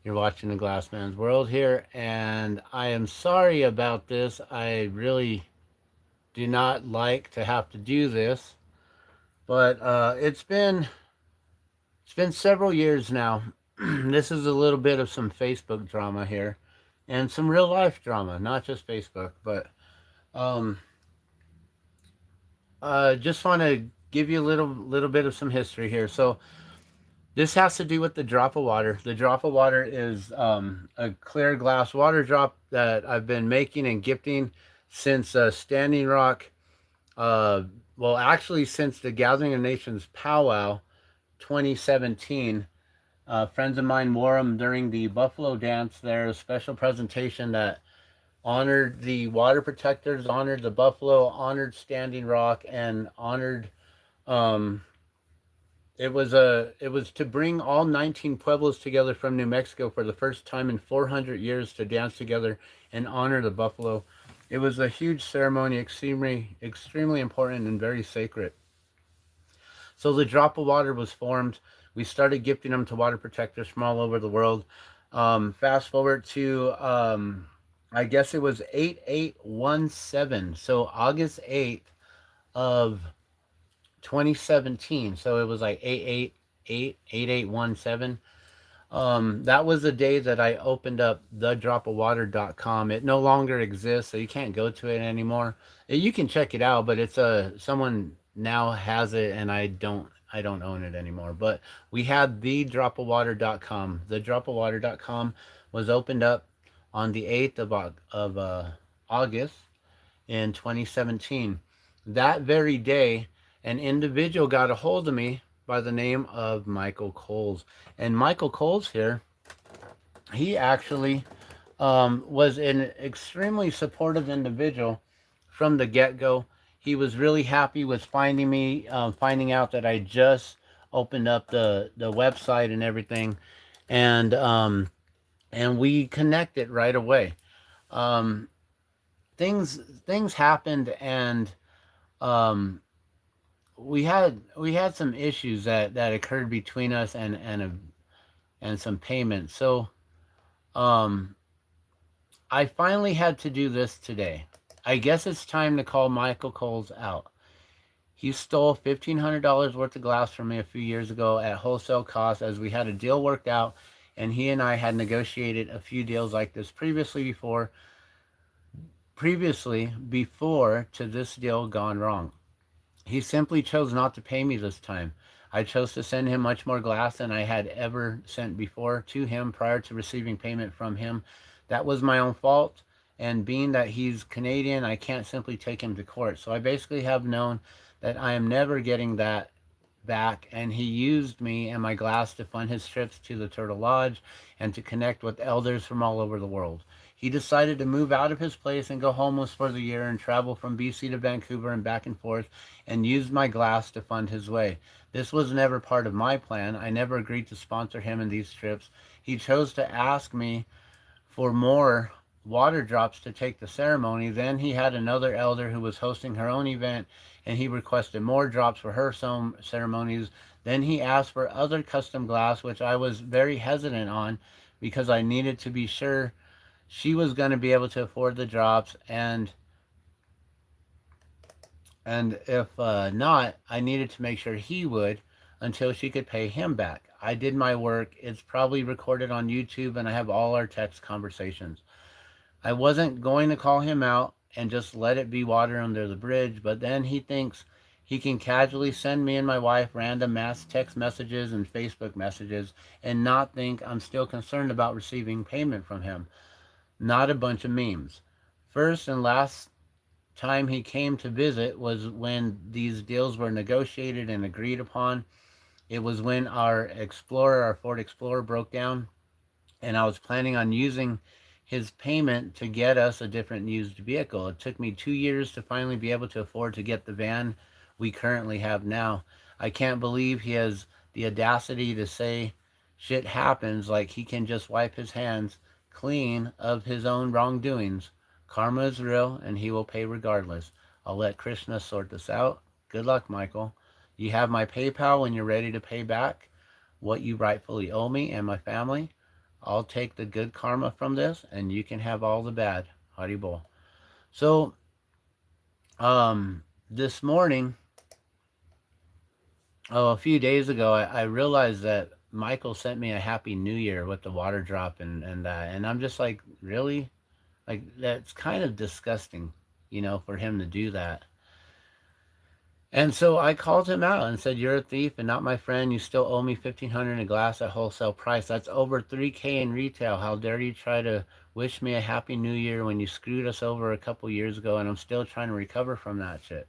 You're watching the Glassman's World here, and I am sorry about this. I really do not like to have to do this, but it's been several years now. This is a little bit of some Facebook drama here, and some real life drama, not just Facebook. But um, just want to give you a little bit of some history here. So this has to do with the drop of water. The drop of water is a clear glass water drop that I've been making and gifting since Standing Rock. Uh, well, actually, since the Gathering of Nations powwow 2017. Friends of mine wore them during the Buffalo Dance. There, a special presentation that honored the water protectors, honored the buffalo, honored Standing Rock, and honored um, it was to bring all 19 pueblos together from New Mexico for the first time in 400 years to dance together and honor the buffalo. It was a huge ceremony, extremely important and very sacred. So the drop of water was formed. We started gifting them to water protectors from all over the world. Fast forward to I guess it was 8817. So August 8th of 2017. So it was like 8817. That was the day that I opened up thedropofwater.com. It no longer exists, so you can't go to it anymore. You can check it out, but it's someone now has it, and I don't own it anymore. But we had thedropofwater.com. Thedropofwater.com was opened up on the 8th of August in 2017. That very day, an individual got a hold of me by the name of Michael Coles. And Michael Coles here, he actually was an extremely supportive individual from the get go. He was really happy with finding me, finding out that I just opened up the website and everything, and and we connected right away. Um, things happened, and um, we had some issues that occurred between us, and some payments. So um, I finally had to do this today. I guess it's time to call Michael Coles out. He stole $1,500 worth of glass from me a few years ago at wholesale cost, as we had a deal worked out, and he and I had negotiated a few deals like this previously before to this deal gone wrong. He simply chose not to pay me this time. I chose to send him much more glass than I had ever sent before to him prior to receiving payment from him. That was my own fault. And being that he's Canadian, I can't simply take him to court. So I basically have known that I am never getting that back. And he used me and my glass to fund his trips to the Turtle Lodge and to connect with elders from all over the world. He decided to move out of his place and go homeless for the year and travel from BC to Vancouver and back and forth, and used my glass to fund his way. This was never part of my plan. I never agreed to sponsor him in these trips. He chose to ask me for more water drops to take the ceremony. Then he had another elder who was hosting her own event, and he requested more drops for her ceremonies. Then he asked for other custom glass, which I was very hesitant on because I needed to be sure she was going to be able to afford the drops, and if not, I needed to make sure he would until she could pay him back. I did my work. It's probably recorded on YouTube, and I have all our text conversations. I wasn't going to call him out and just let it be water under the bridge, but then he thinks he can casually send me and my wife random mass text messages and Facebook messages and not think I'm still concerned about receiving payment from him. Not a bunch of memes. First and last time he came to visit was when these deals were negotiated and agreed upon. It was when our Ford Explorer broke down, and I was planning on using his payment to get us a different used vehicle. It took me 2 years to finally be able to afford to get the van we currently have now. I can't believe he has the audacity to say shit happens like he can just wipe his hands clean of his own wrongdoings. Karma is real, and he will pay regardless. I'll let Krishna sort this out. Good luck, Michael. You have my PayPal when you're ready to pay back what you rightfully owe me and my family. I'll take the good karma from this, and you can have all the bad. Haribol. So, this morning, a few days ago, I realized that Michael sent me a Happy New Year with the water drop and that. And I'm just like, really? Like, that's kind of disgusting, for him to do that. And so I called him out and said, "You're a thief and not my friend. You still owe me 1,500 a glass at wholesale price. That's over 3K in retail. How dare you try to wish me a happy new year when you screwed us over a couple years ago, and I'm still trying to recover from that shit."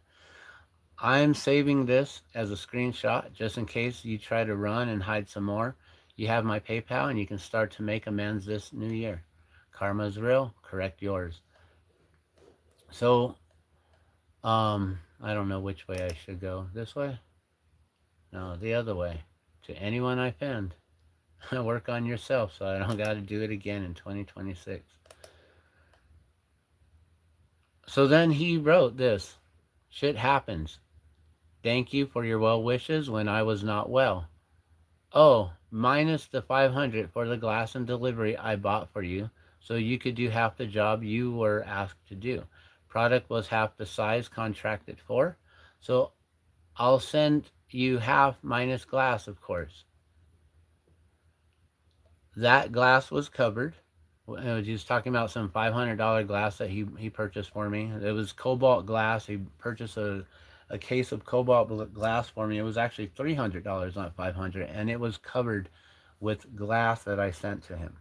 I'm saving this as a screenshot just in case you try to run and hide some more. You have my PayPal and you can start to make amends this new year. Karma is real. Correct yours. So, I don't know which way I should go. This way? No, the other way. To anyone I offend, work on yourself so I don't got to do it again in 2026. So then he wrote this. Shit happens. Thank you for your well wishes when I was not well. Oh, minus the 500 for the glass and delivery I bought for you, so you could do half the job you were asked to do. Product was half the size contracted for, so I'll send you half minus glass, of course. That glass was covered. He was talking about some $500 glass that he purchased for me. It was cobalt glass. He purchased a case of cobalt glass for me. It was actually $300, not 500, and it was covered with glass that I sent to him.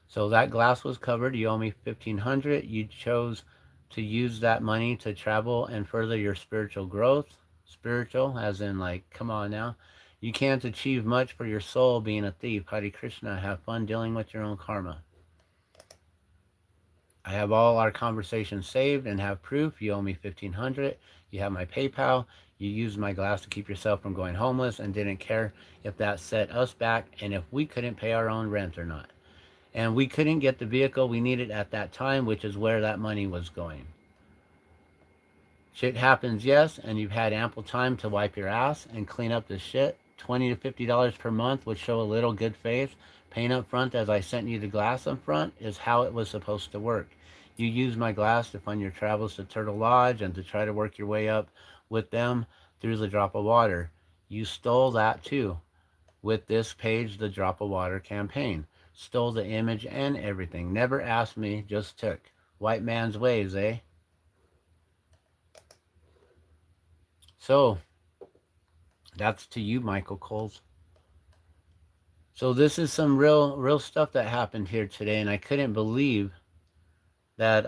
So that glass was covered. You owe me 1,500. You chose to use that money to travel and further your spiritual growth. Spiritual, as in like, come on now. You can't achieve much for your soul being a thief. Hare Krishna. Have fun dealing with your own karma. I have all our conversations saved and have proof. You owe me 1,500. You have my PayPal. You used my glass to keep yourself from going homeless and didn't care if that set us back and if we couldn't pay our own rent or not. And we couldn't get the vehicle we needed at that time, which is where that money was going. Shit happens, yes, and you've had ample time to wipe your ass and clean up this shit. $20 to $50 per month would show a little good faith. Paying up front as I sent you the glass up front is how it was supposed to work. You used my glass to fund your travels to Turtle Lodge and to try to work your way up with them through the Drop of Water. You stole that too with this page, the Drop of Water campaign. Stole the image and everything. Never asked me, just took. White man's ways, eh? So, that's to you, Michael Coles. So this is some real stuff that happened here today, and I couldn't believe that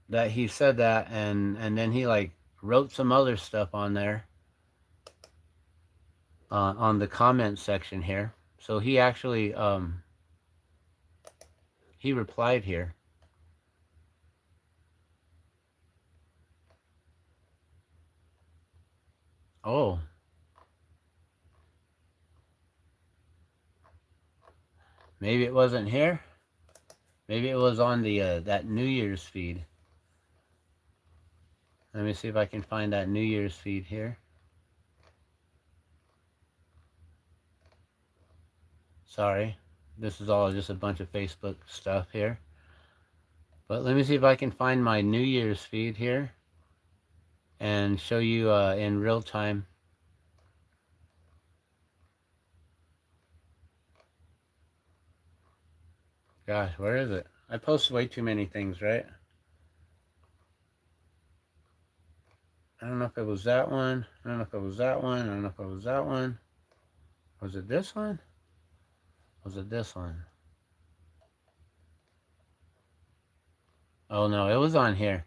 that he said that, and then he like wrote some other stuff on there on the comment section here. So he actually he replied here. Oh, maybe it wasn't here. Maybe it was on the that New Year's feed. Let me see if I can find that New Year's feed here. Sorry, this is all just a bunch of Facebook stuff here. But let me see if I can find my New Year's feed here and show you in real time. Gosh, where is it? I post way too many things, right? I don't know if it was that one. I don't know if it was that one. I don't know if it was that one. Was it this one? Was it this one? Oh no, it was on here.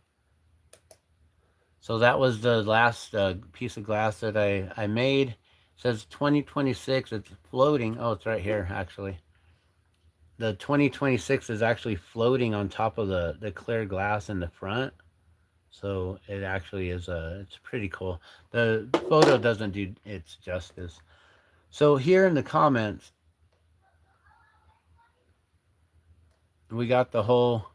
So that was the last piece of glass that I made. It says 2026. It's floating. Oh, it's right here, actually. The 2026 is actually floating on top of the clear glass in the front. So it actually is it's pretty cool. The photo doesn't do its justice. So here in the comments, we got the whole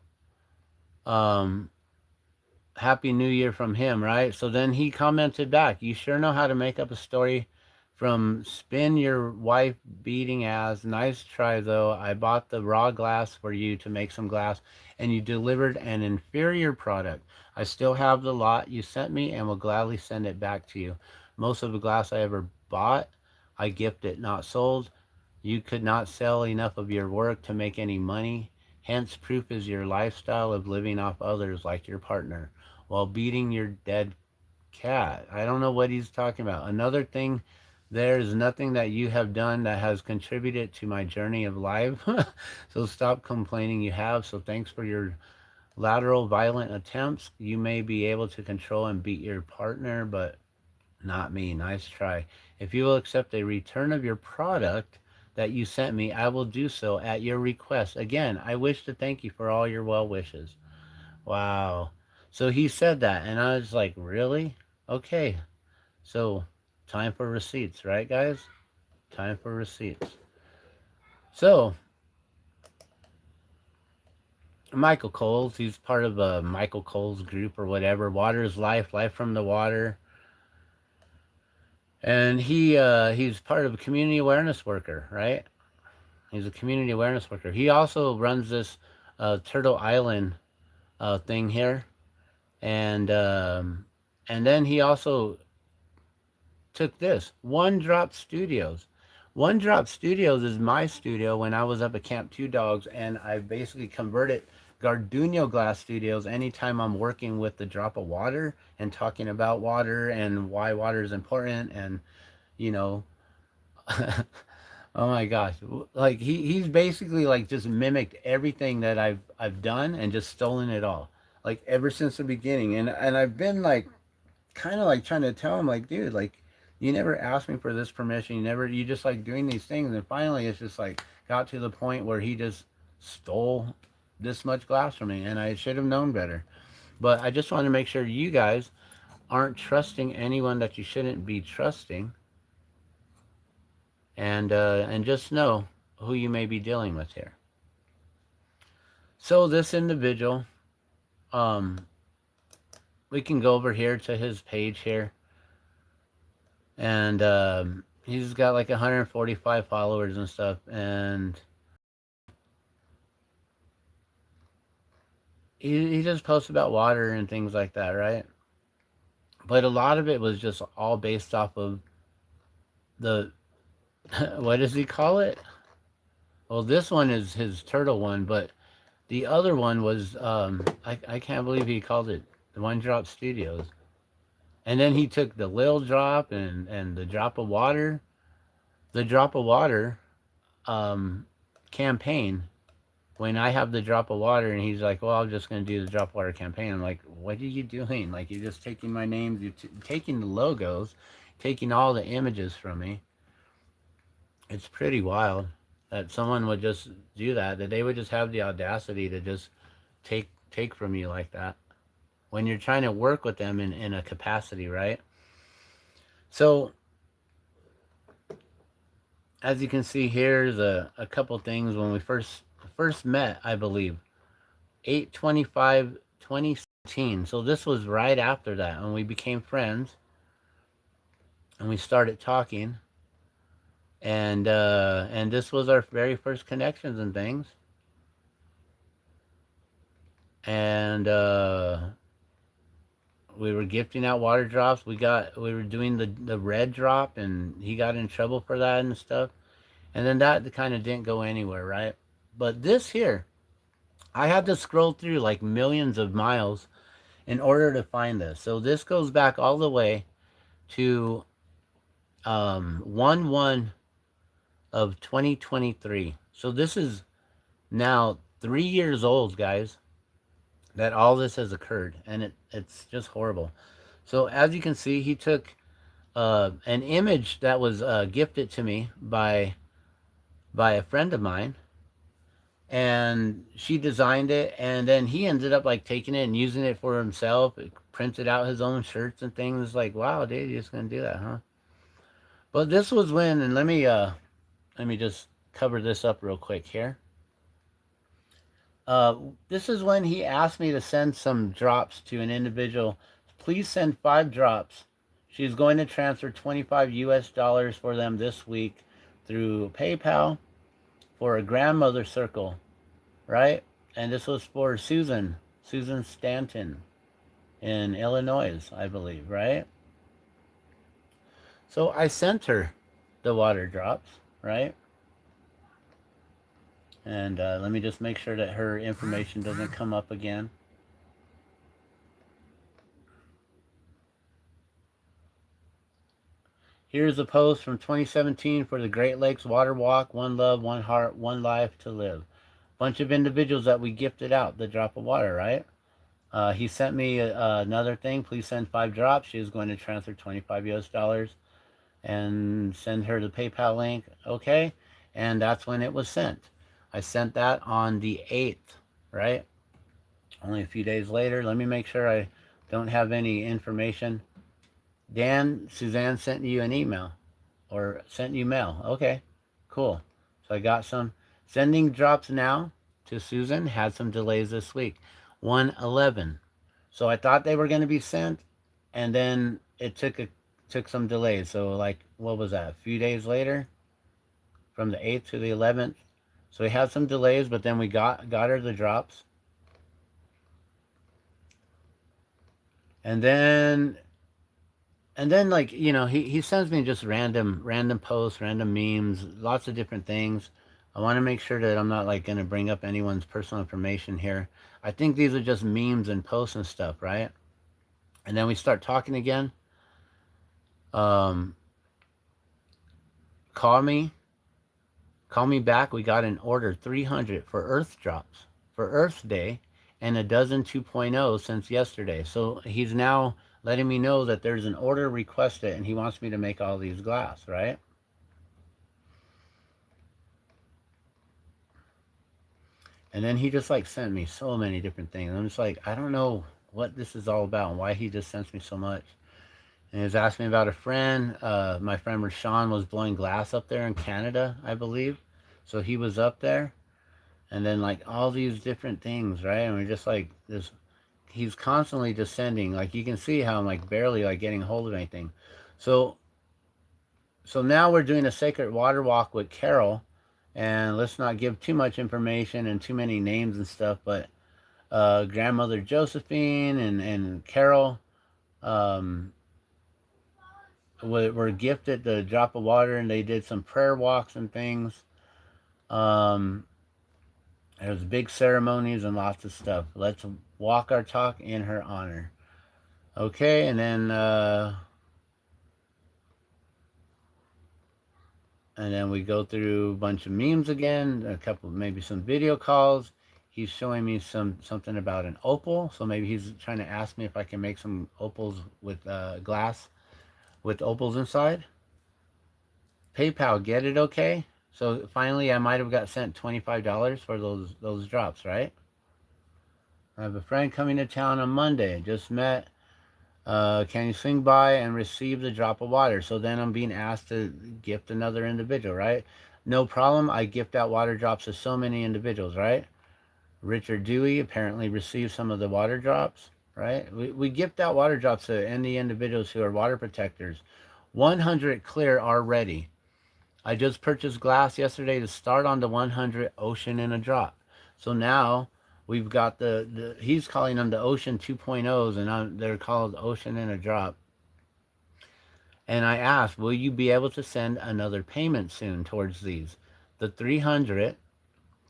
Happy New Year from him, right? So then he commented back, "You sure know how to make up a story From spin your wife beating ass. Nice try though. I bought the raw glass for you to make some glass and you delivered an inferior product. I still have the lot you sent me and will gladly send it back to you. Most of the glass I ever bought, I gifted, not sold. You could not sell enough of your work to make any money. Hence, proof is your lifestyle of living off others like your partner while beating your dead cat. I don't know what he's talking about. Another thing, there is nothing that you have done that has contributed to my journey of life. So stop complaining you have. So thanks for your lateral violent attempts. You may be able to control and beat your partner, but not me. Nice try. If you will accept a return of your product that you sent me, I will do so at your request. Again, I wish to thank you for all your well wishes. Wow. So he said that, and I was like, really? Okay. So, time for receipts, right, guys? Time for receipts. So, Michael Coles, he's part of a Michael Coles group or whatever. Water is life, life from the water. And he's part of a community awareness worker, right? He's a community awareness worker. He also runs this Turtle Island thing here, and um, and then he also took this One Drop Studios. One Drop Studios is my studio when I was up at Camp Two Dogs, and I basically converted Gardeno Glass Studios anytime I'm working with the drop of water and talking about water and why water is important and you know oh my gosh, like he's basically like just mimicked everything that I've done and just stolen it all, like ever since the beginning. And I've been like kind of like trying to tell him like, dude, like you never asked me for this permission, you just like doing these things. And finally it's just like got to the point where he just stole this much glass from me, and I should have known better. But I just want to make sure you guys aren't trusting anyone that you shouldn't be trusting, and just know who you may be dealing with here. So this individual, um, we can go over here to his page here, and he's got like 145 followers and stuff, and he just posts about water and things like that, right? But a lot of it was just all based off of the what does he call it? Well, this one is his turtle one, but the other one was I can't believe he called it the One Drop Studios. And then he took the Lil Drop and the Drop of Water, the Drop of Water um, campaign. When I have the Drop of Water, and he's like, "Well, I'm just gonna do the Drop of Water campaign." I'm like, "What are you doing? Like, you're just taking my names, taking the logos, taking all the images from me." It's pretty wild that someone would just do that. That they would just have the audacity to just take from you like that when you're trying to work with them in a capacity, right? So as you can see, here's a couple things when we first met, I believe. 8/25/2017. So this was right after that when we became friends and we started talking, and this was our very first connections and things. And we were gifting out water drops. We were doing the red drop, and he got in trouble for that and stuff. And then that kind of didn't go anywhere, right? But this here, I had to scroll through like millions of miles in order to find this. So this goes back all the way to 1/1 of 2023. So this is now 3 years old, guys, that all this has occurred, and it's just horrible. So as you can see, he took an image that was gifted to me by a friend of mine, and she designed it, and then he ended up like taking it and using it for himself. It printed out his own shirts and things. It's like, wow, dude, you're just gonna do that, huh? But this was when, and let me just cover this up real quick here. This is when he asked me to send some drops to an individual. Please send 5 drops She's going to transfer 25 US dollars for them this week through PayPal for a grandmother circle, right? And this was for Susan Stanton in Illinois, I believe, right? So I sent her the water drops, right? And let me just make sure that her information doesn't come up again. Here's a post from 2017 for the Great Lakes Water Walk. One love, one heart, one life to live. Bunch of individuals that we gifted out the drop of water, right? He sent me another thing. Please send 5 drops. She is going to transfer 25 US dollars and send her the PayPal link. Okay. And that's when it was sent. I sent that on the 8th, right? Only a few days later. Let me make sure I don't have any information. Dan, Suzanne sent you an email or sent you mail. Okay, cool. So I got some. Sending drops now to Susan. Had some delays this week. 111. So I thought they were going to be sent, and then it took some delays. So like, what was that? A few days later, from the 8th to the 11th. So we had some delays, but then we got her the drops. And then like, he sends me just random posts, random memes, lots of different things. I want to make sure that I'm not like going to bring up anyone's personal information here. I think these are just memes and posts and stuff, right? And then we start talking again. um call me back. We got an order 300 for Earth drops for Earth Day, and a dozen 2.0 since yesterday. So he's now letting me know that there's an order requested and he wants me to make all these glass, right? And then he just like sent me so many different things. I'm just like, I don't know what this is all about and why he just sends me so much. And he was asking me about a friend. My friend Rashawn was blowing glass up there in Canada, I believe. So he was up there. And then like all these different things, right? And we're just like this. He's constantly descending. Like you can see how I'm like barely like getting hold of anything. So now we're doing a sacred water walk with Carol, and let's not give too much information and too many names and stuff. But grandmother Josephine and Carol um, were gifted the drop of water, and they did some prayer walks and things. Um, there was big ceremonies and lots of stuff. Let's walk our talk in her honor. Okay, and then we go through a bunch of memes again, a couple, maybe some video calls. He's showing me something about an opal, so maybe he's trying to ask me if I can make some opals with glass with opals inside. PayPal, get it okay? So finally, I might have got sent $25 for those drops, right? I have a friend coming to town on Monday. Just met. Can you swing by and receive the drop of water? So then I'm being asked to gift another individual, right? No problem. I gift out water drops to so many individuals, right? Richard Dewey apparently received some of the water drops, right? We gift out water drops to any individuals who are water protectors. 100 clear already. I just purchased glass yesterday to start on the 100 ocean in a drop. So now we've got he's calling them the ocean 2.0s, and they're called ocean in a drop. And I asked, will you be able to send another payment soon towards these? The 300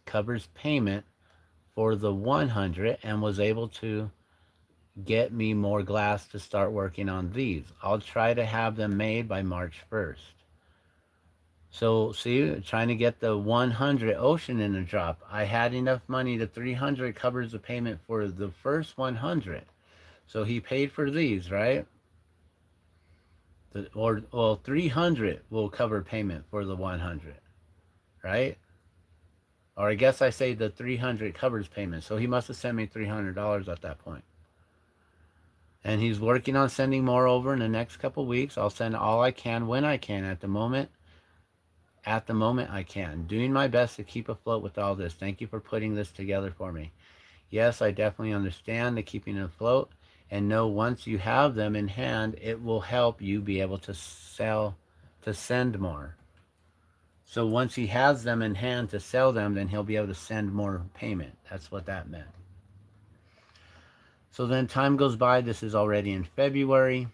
covers payment for the 100 and was able to get me more glass to start working on these. I'll try to have them made by March 1st. So see, trying to get the 100 ocean in a drop. I had enough money. The 300 covers the payment for the first 100. So he paid for these, right? Well, 300 will cover payment for the 100, right? Or I guess I say the 300 covers payment. So he must have sent me $300 at that point. And he's working on sending more over in the next couple weeks. I'll send all I can when I can at the moment. At the moment I can. Doing my best to keep afloat with all this. Thank you for putting this together for me. Yes, I definitely understand the keeping it afloat and know once you have them in hand, it will help you be able to send more. So once he has them in hand to sell them, then he'll be able to send more payment. That's what that meant. So then time goes by. This is already in February.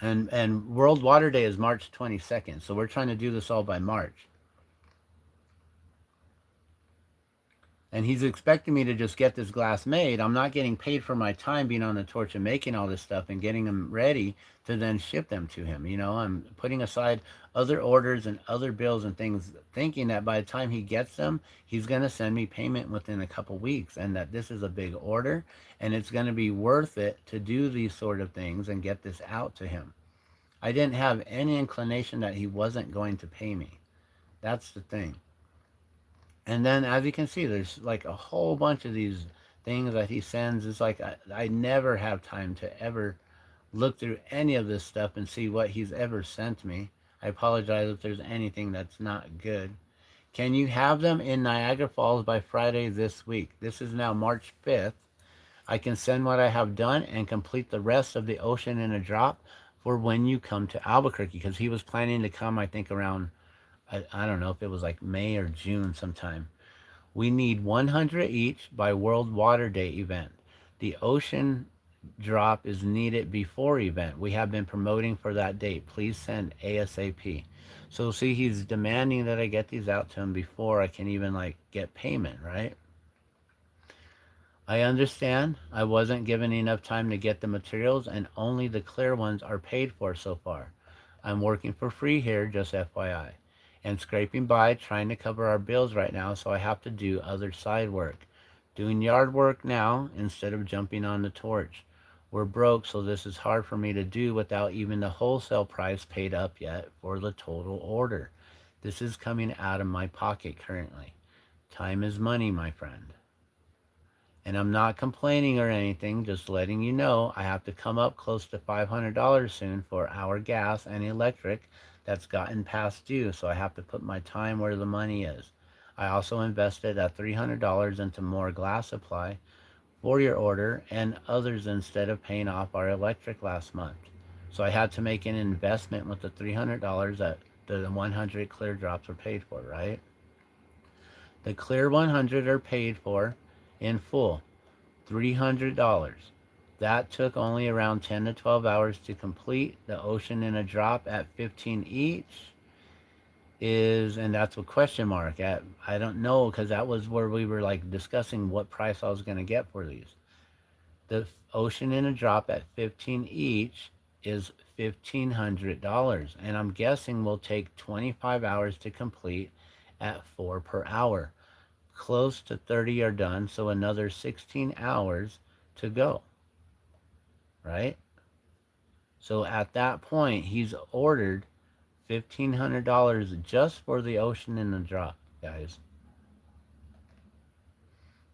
And World Water Day is March 22nd. So we're trying to do this all by March. And he's expecting me to just get this glass made. I'm not getting paid for my time being on the torch and making all this stuff and getting them ready to then ship them to him. I'm putting aside other orders and other bills and things, thinking that by the time he gets them, he's going to send me payment within a couple weeks, and that this is a big order and it's going to be worth it to do these sort of things and get this out to him. I didn't have any inclination that he wasn't going to pay me. That's the thing. And then, as you can see, there's like a whole bunch of these things that he sends. It's like I never have time to ever look through any of this stuff and see what he's ever sent me. I apologize if there's anything that's not good. Can you have them in Niagara Falls by Friday this week? This is now March 5th. I can send what I have done and complete the rest of the ocean in a drop for when you come to Albuquerque, because he was planning to come, I think, around, I don't know if it was like May or June sometime. We need 100 each by World Water Day event. The ocean drop is needed before event. We have been promoting for that date. Please send ASAP. So see, he's demanding that I get these out to him before I can even like get payment, right? I understand I wasn't given enough time to get the materials, and only the clear ones are paid for so far. I'm working for free here, just FYI, and scraping by trying to cover our bills right now, so I have to do other side work. Doing yard work now instead of jumping on the torch. We're broke, so this is hard for me to do without even the wholesale price paid up yet for the total order. This is coming out of my pocket currently. Time is money, my friend. And I'm not complaining or anything, just letting you know I have to come up close to $500 soon for our gas and electric that's gotten past due, so I have to put my time where the money is. I also invested $300 into more glass supply for your order and others instead of paying off our electric last month. So I had to make an investment with the $300 that the 100 clear drops were paid for, right? The clear 100 are paid for in full. $300. That took only around 10 to 12 hours to complete. The ocean in a drop at 15 each is, and that's a question mark at, I don't know, because that was where we were like discussing what price I was going to get for these. The ocean in a drop at 15 each is $1,500, and I'm guessing will take 25 hours to complete at 4 per hour. Close to 30 are done, so another 16 hours to go, right? So at that point, he's ordered $1,500 just for the ocean in the drop, guys.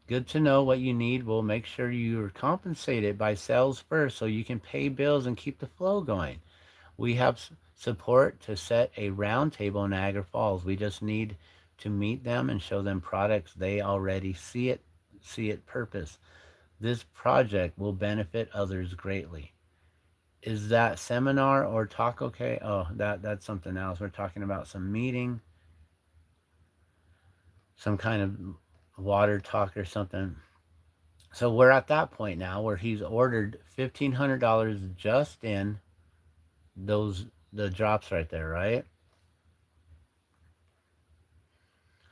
Good to know what you need. We'll make sure you're compensated by sales first so you can pay bills and keep the flow going. We have support to set a round table in Niagara Falls. We just need to meet them and show them products they already see it purpose. This project will benefit others greatly. Is that seminar or talk okay? Oh, that's something else. We're talking about some meeting, some kind of water talk or something. So we're at that point now where he's ordered $1,500 just in the drops right there, right?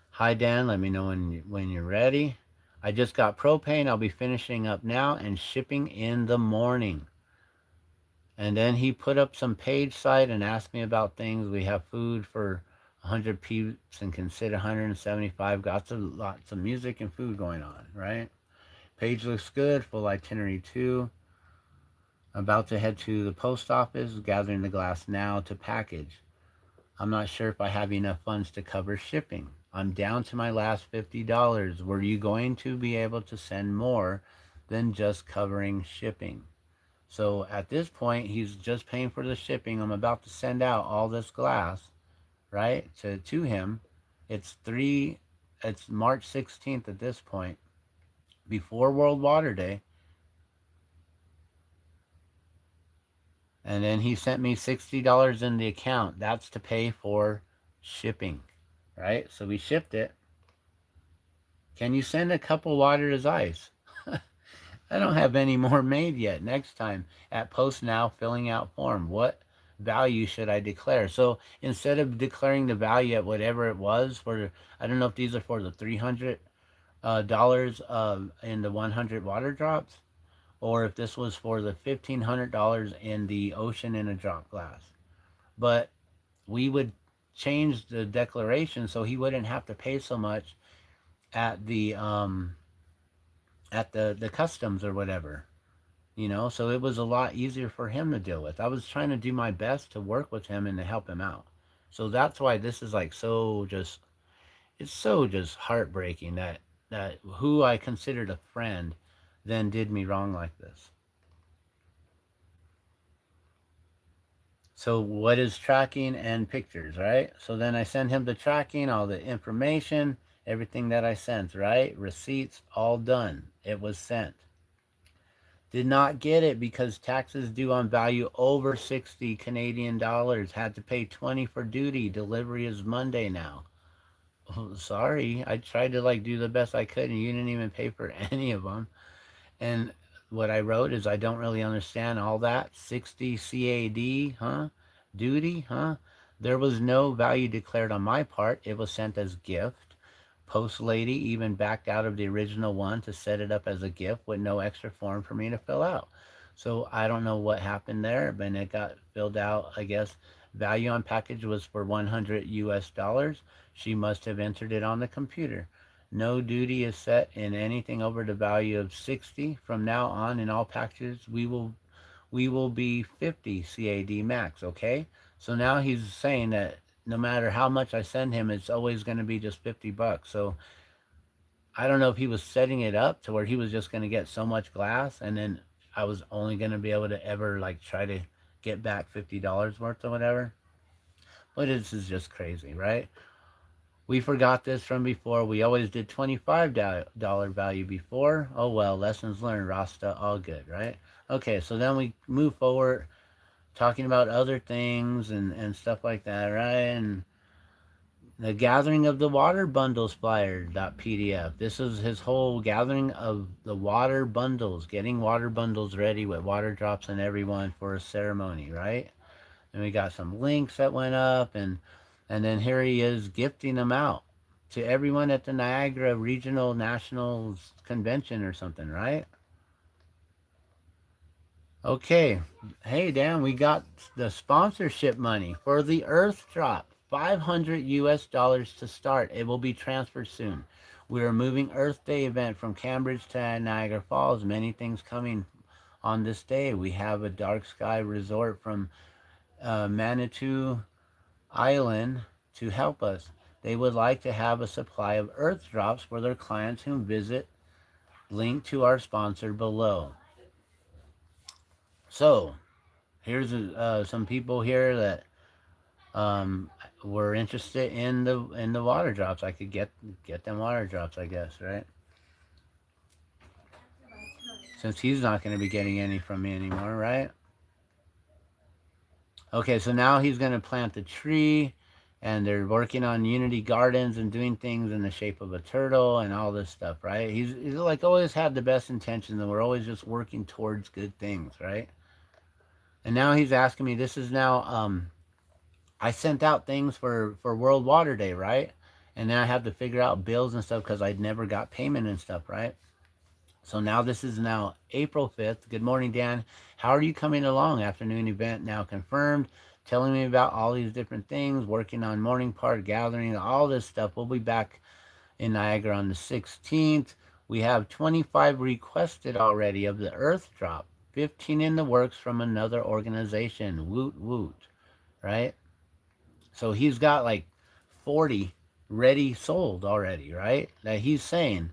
Hi Dan, let me know when you're ready. I just got propane. I'll be finishing up now and shipping in the morning. And then he put up some page site and asked me about things. We have food for 100 peeps and can sit 175. Got lots of music and food going on, right? Page looks good. Full itinerary too. About to head to the post office, gathering the glass now to package. I'm not sure if I have enough funds to cover shipping. I'm down to my last $50. Were you going to be able to send more than just covering shipping? So at this point, he's just paying for the shipping. I'm about to send out all this glass, right, to him. It's March 16th at this point, before World Water Day. And then he sent me $60 in the account. That's to pay for shipping, right? So we shipped it. Can you send a couple water as ice? I don't have any more made yet. Next time at post now filling out form, what value should I declare? So instead of declaring the value at whatever it was for, I don't know if these are for the $300 in the 100 water drops, or if this was for the $1,500 in the ocean in a drop glass. But we would change the declaration so he wouldn't have to pay so much at the customs or whatever. So it was a lot easier for him to deal with. I was trying to do my best to work with him and to help him out. So that's why this is like so just, it's so just heartbreaking that who I considered a friend then did me wrong like this. So what is tracking and pictures, right? So then I send him the tracking, all the information, everything that I sent, right? Receipts, all done. It was sent. Did not get it because taxes due on value over 60 Canadian dollars. Had to pay 20 for duty. Delivery is Monday now. Oh, sorry. I tried to like do the best I could and you didn't even pay for any of them. And what I wrote is I don't really understand all that. 60 CAD, huh? Duty, huh? There was no value declared on my part. It was sent as gift. Post lady even backed out of the original one to set it up as a gift with no extra form for me to fill out. So I don't know what happened there, but it got filled out. I guess value on package was for 100 US dollars. She must have entered it on the computer. No duty is set in anything over the value of 60. From now on, in all packages, we will be 50 CAD max, okay? So now he's saying that no matter how much I send him, it's always going to be just $50. So I don't know if he was setting it up to where he was just going to get so much glass and then I was only going to be able to ever like try to get back $50 worth or whatever. But this is just crazy, right? We forgot this from before. We always did $25 value before. Oh well, lessons learned, Rasta, all good, right? Okay, so then we move forward talking about other things and stuff like that, right? And the gathering of the water bundles flyer .pdf. This is his whole gathering of the water bundles, getting water bundles ready with water drops in everyone for a ceremony, right? And we got some links that went up and then here he is gifting them out to everyone at the Niagara Regional Nationals Convention or something, right? Okay. Hey, Dan, we got the sponsorship money for the Earth Drop. 500 US dollars to start. It will be transferred soon. We are moving Earth Day event from Cambridge to Niagara Falls. Many things coming on this day. We have a dark sky resort from Manitou Island to help us. They would like to have a supply of Earth Drops for their clients who visit. Link to our sponsor below. So, here's some people here that were interested in the water drops. I could get them water drops, I guess, right? Since he's not going to be getting any from me anymore, right? Okay, so now he's going to plant the tree, and they're working on Unity Gardens and doing things in the shape of a turtle and all this stuff, right? He's like always had the best intentions, and we're always just working towards good things, right? And now he's asking me. This is now I sent out things for World Water Day, right? And then I have to figure out bills and stuff because I'd never got payment and stuff, right? So now this is now April 5th. Good morning, Dan. How are you coming along? Afternoon event now confirmed. Telling me about all these different things, working on morning part, gathering, all this stuff. We'll be back in Niagara on the 16th. We have 25 requested already of the Earth Drop. 15 in the works from another organization. Woot woot, right? So he's got like 40 ready sold already, right? That he's saying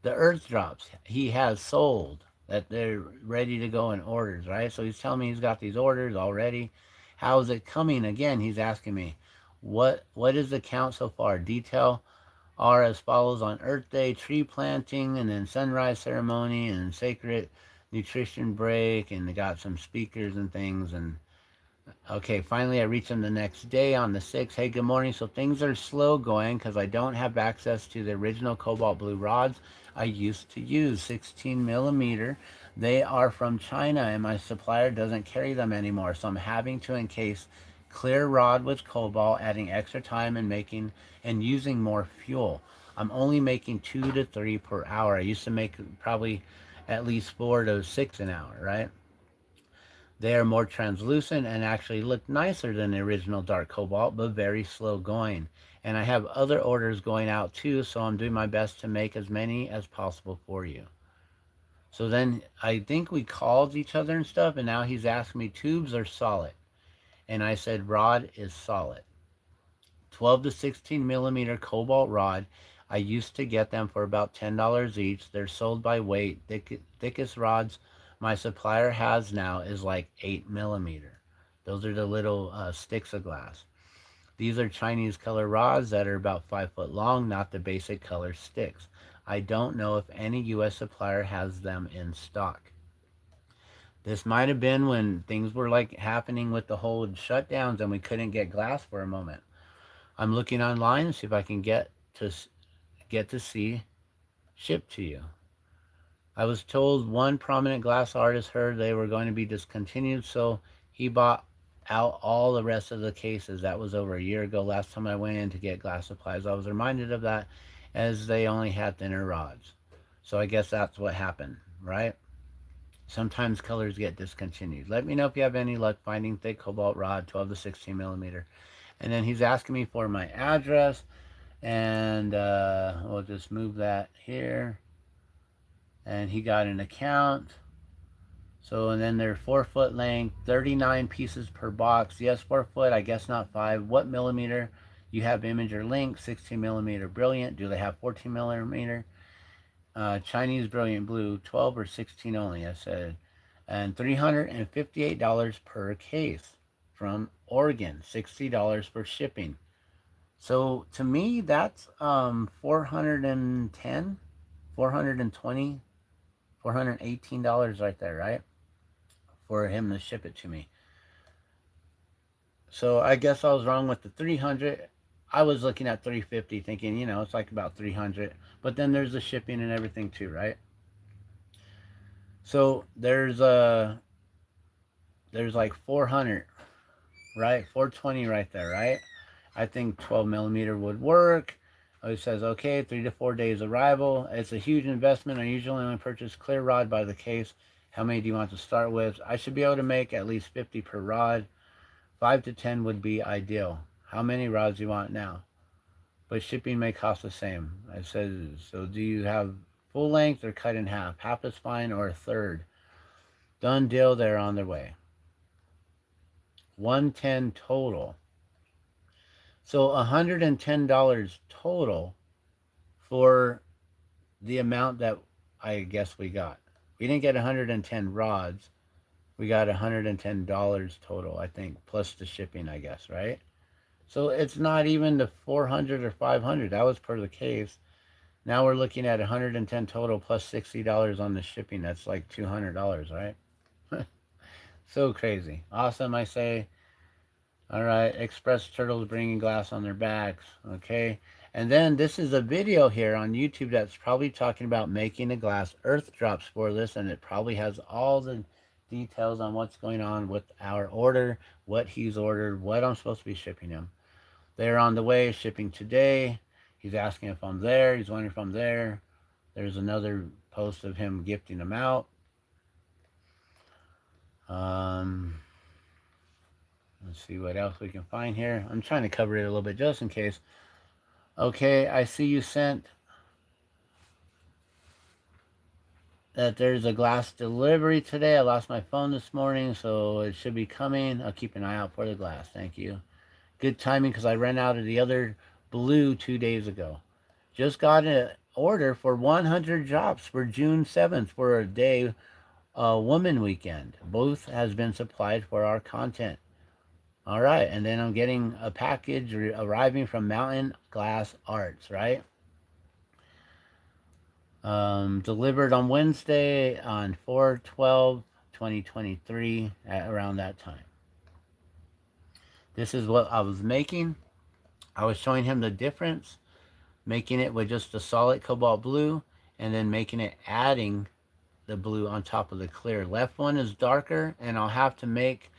the Earth Drops he has sold, that they're ready to go in orders, right? So he's telling me he's got these orders already. How is it coming? Again, he's asking me, what is the count so far? Detail are as follows: on Earth Day, tree planting, and then sunrise ceremony and sacred nutrition break, and they got some speakers and things. And okay, finally I reached him the next day on the 6th. Hey, good morning. So things are slow going because I don't have access to the original cobalt blue rods I used to use, 16 millimeter. They are from China and my supplier doesn't carry them anymore. So I'm having to encase clear rod with cobalt, adding extra time and making and using more fuel. I'm only making 2 to 3 per hour. I used to make probably at least 4 to 6 an hour, right? They are more translucent and actually look nicer than the original dark cobalt, but very slow going. And I have other orders going out too, so I'm doing my best to make as many as possible for you. So then I think we called each other and stuff, and now he's asking me tubes are solid. And I said rod is solid. 12 to 16 millimeter cobalt rod. I used to get them for about $10 each. They're sold by weight. Thickest rods my supplier has now is like 8 millimeter. Those are the little sticks of glass. These are Chinese color rods that are about 5 foot long, not the basic color sticks. I don't know if any US supplier has them in stock. This might have been when things were like happening with the whole shutdowns and we couldn't get glass for a moment. I'm looking online to see if I can to get to see shipped to you. I was told one prominent glass artist heard they were going to be discontinued, so he bought out all the rest of the cases. That was over a year ago. Last time I went in to get glass supplies, I was reminded of that as they only had thinner rods. So I guess that's what happened, right? Sometimes colors get discontinued. Let me know if you have any luck finding thick cobalt rod, 12 to 16 millimeter. And then he's asking me for my address, and we'll just move that here. And he got an account. So, and then they're 4 foot length, 39 pieces per box. Yes, 4 foot, I guess not 5. What millimeter? You have image or link, 16 millimeter brilliant. Do they have 14 millimeter? Chinese brilliant blue, 12 or 16 only, I said. And $358 per case from Oregon, $60 for shipping. So to me, that's 410, 420, $418 right there, right? For him to ship it to me. So I guess I was wrong with the 300. I was looking at 350 thinking, it's like about 300. But then there's the shipping and everything too, right? So there's like 400, right? 420 right there, right? I think 12 millimeter would work. It says, okay, 3 to 4 days arrival. It's a huge investment. I usually only purchase clear rod by the case. How many do you want to start with? I should be able to make at least 50 per rod. 5 to 10 would be ideal. How many rods do you want now? But shipping may cost the same. I said, so do you have full length or cut in half? Half is fine, or a third. Done deal, they're on their way. 110 total. So $110 total for the amount that I guess we got. We didn't get 110 rods. We got $110 total, I think, plus the shipping, I guess, right? So it's not even the 400 or 500. That was per the case. Now we're looking at 110 total plus $60 on the shipping. That's like $200, right? So crazy. Awesome, I say. All right, Express Turtles bringing glass on their backs. Okay. And then this is a video here on YouTube that's probably talking about making a glass earth drops for this, and it probably has all the details on what's going on with our order, what he's ordered, what I'm supposed to be shipping him. They're on the way, shipping today. He's asking if I'm there. He's wondering if I'm there. There's another post of him gifting them out. Let's see what else we can find here. I'm trying to cover it a little bit just in case. Okay, I see you sent that there's a glass delivery today. I lost my phone this morning, so it should be coming. I'll keep an eye out for the glass. Thank you. Good timing because I ran out of the other blue 2 days ago. Just got an order for 100 drops for June 7th for a day woman weekend. Both has been supplied for our content. All right, and then I'm getting a package arriving from Mountain Glass Arts, right? Delivered on Wednesday on 4/12/2023 at around that time. This is what I was making. I was showing him the difference, making it with just the solid cobalt blue, and then making it adding the blue on top of the clear. Left one is darker, and I'll have to make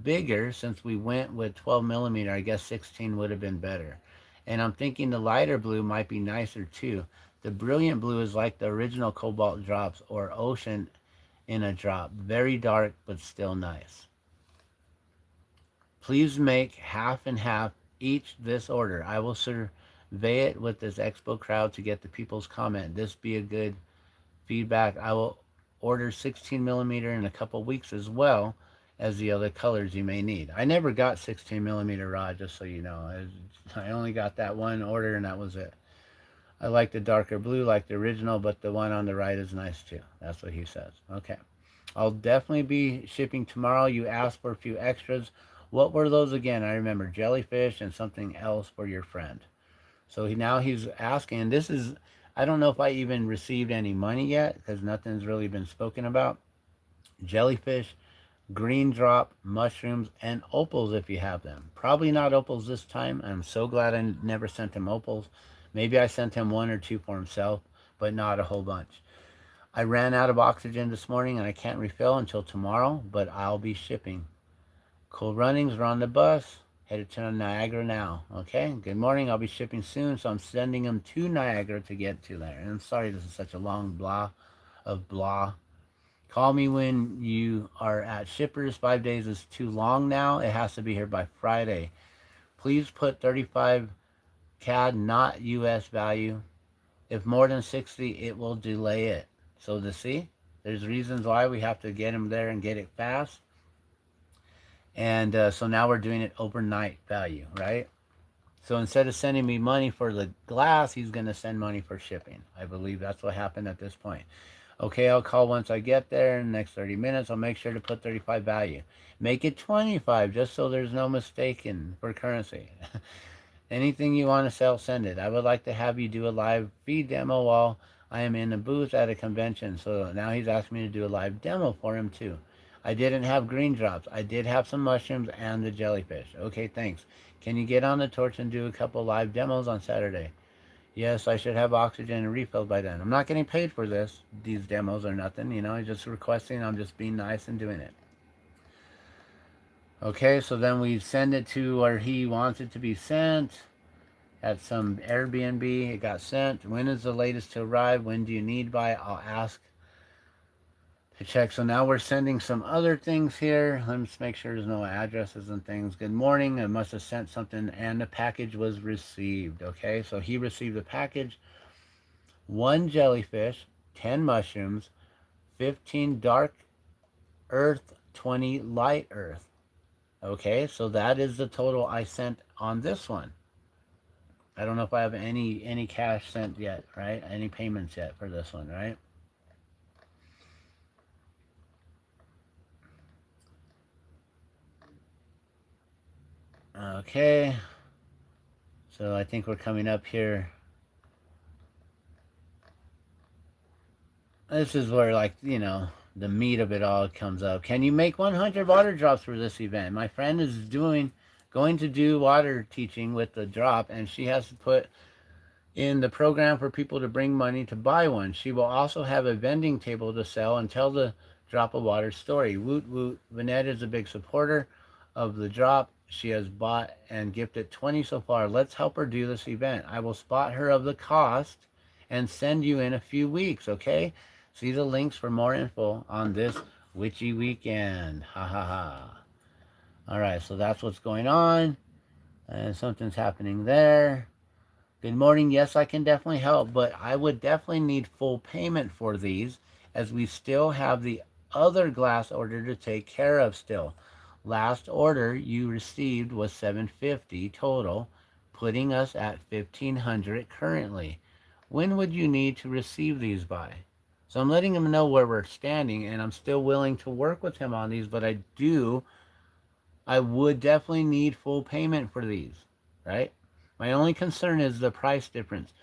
bigger since we went with 12 millimeter. I guess 16 would have been better. And I'm thinking the lighter blue might be nicer too. The brilliant blue is like the original cobalt drops or ocean in a drop. Very dark, but still nice. Please make half and half each this order. I will survey it with this expo crowd to get the people's comment. This be a good feedback. I will order 16 millimeter in a couple weeks as well as the other colors you may need. I never got 16 millimeter rod, just so you know. I only got that one order and that was it. I like the darker blue like the original, but the one on the right is nice too. That's what he says. Okay. I'll definitely be shipping tomorrow. You asked for a few extras. What were those again? I remember jellyfish and something else for your friend. So now he's asking, this is, I don't know if I even received any money yet because nothing's really been spoken about. Jellyfish, green drop, mushrooms, and opals if you have them. Probably not opals this time. I'm so glad I never sent him opals. Maybe I sent him one or two for himself, but not a whole bunch. I ran out of oxygen this morning and I can't refill until tomorrow, but I'll be shipping. Cool runnings, we're on the bus. Headed to Niagara now. Okay, good morning. I'll be shipping soon, so I'm sending them to Niagara to get to there. And I'm sorry this is such a long blah of blah. Call me when you are at shippers. 5 days is too long now. It has to be here by Friday. Please put 35 CAD, not US value. If more than 60, it will delay it. So to see, there's reasons why we have to get them there and get it fast. And so now we're doing it overnight value, right? So instead of sending me money for the glass, he's going to send money for shipping. I believe that's what happened at this point. Okay, I'll call once I get there in the next 30 minutes. I'll make sure to put 35 value. Make it 25 just so there's no mistaking for currency. Anything you want to sell, send it. I would like to have you do a live feed demo while I am in a booth at a convention. So now he's asked me to do a live demo for him too. I didn't have green drops. I did have some mushrooms and the jellyfish. Okay, thanks. Can you get on the torch and do a couple live demos on Saturday? Yes, I should have oxygen and refilled by then. I'm not getting paid for these demos or nothing, you know, I'm just requesting, I'm just being nice and doing it. Okay, so then we send it to where he wants it to be sent at some Airbnb. It got sent. When is the latest to arrive? When do you need by? I'll ask to check. So now we're sending some other things here. Let's make sure there's no addresses and things. Good morning. I must have sent something and the package was received. Okay, so he received the package. 1 jellyfish, 10 mushrooms, 15 dark earth, 20 light earth. Okay, so that is the total I sent on this one. I don't know if I have any cash sent yet, right? Any payments yet for this one, right? Okay, so I think we're coming up here. This is where, like, you know, the meat of it all comes up. Can you make 100 water drops for this event? My friend is going to do water teaching with the drop, and she has to put in the program for people to bring money to buy one. She will also have a vending table to sell and tell the drop of water story. Woot woot. Vanette is a big supporter of the drop. She has bought and gifted 20 so far. Let's help her do this event. I will spot her of the cost and send you in a few weeks, okay? See the links for more info on this witchy weekend. Ha ha ha. All right, so that's what's going on. And something's happening there. Good morning. Yes, I can definitely help, but I would definitely need full payment for these as we still have the other glass order to take care of still. Last order you received was $750 total, putting us at $1,500 currently. When would you need to receive these by? So I'm letting him know where we're standing, and I'm still willing to work with him on these, but I would definitely need full payment for these, right? My only concern is the price difference.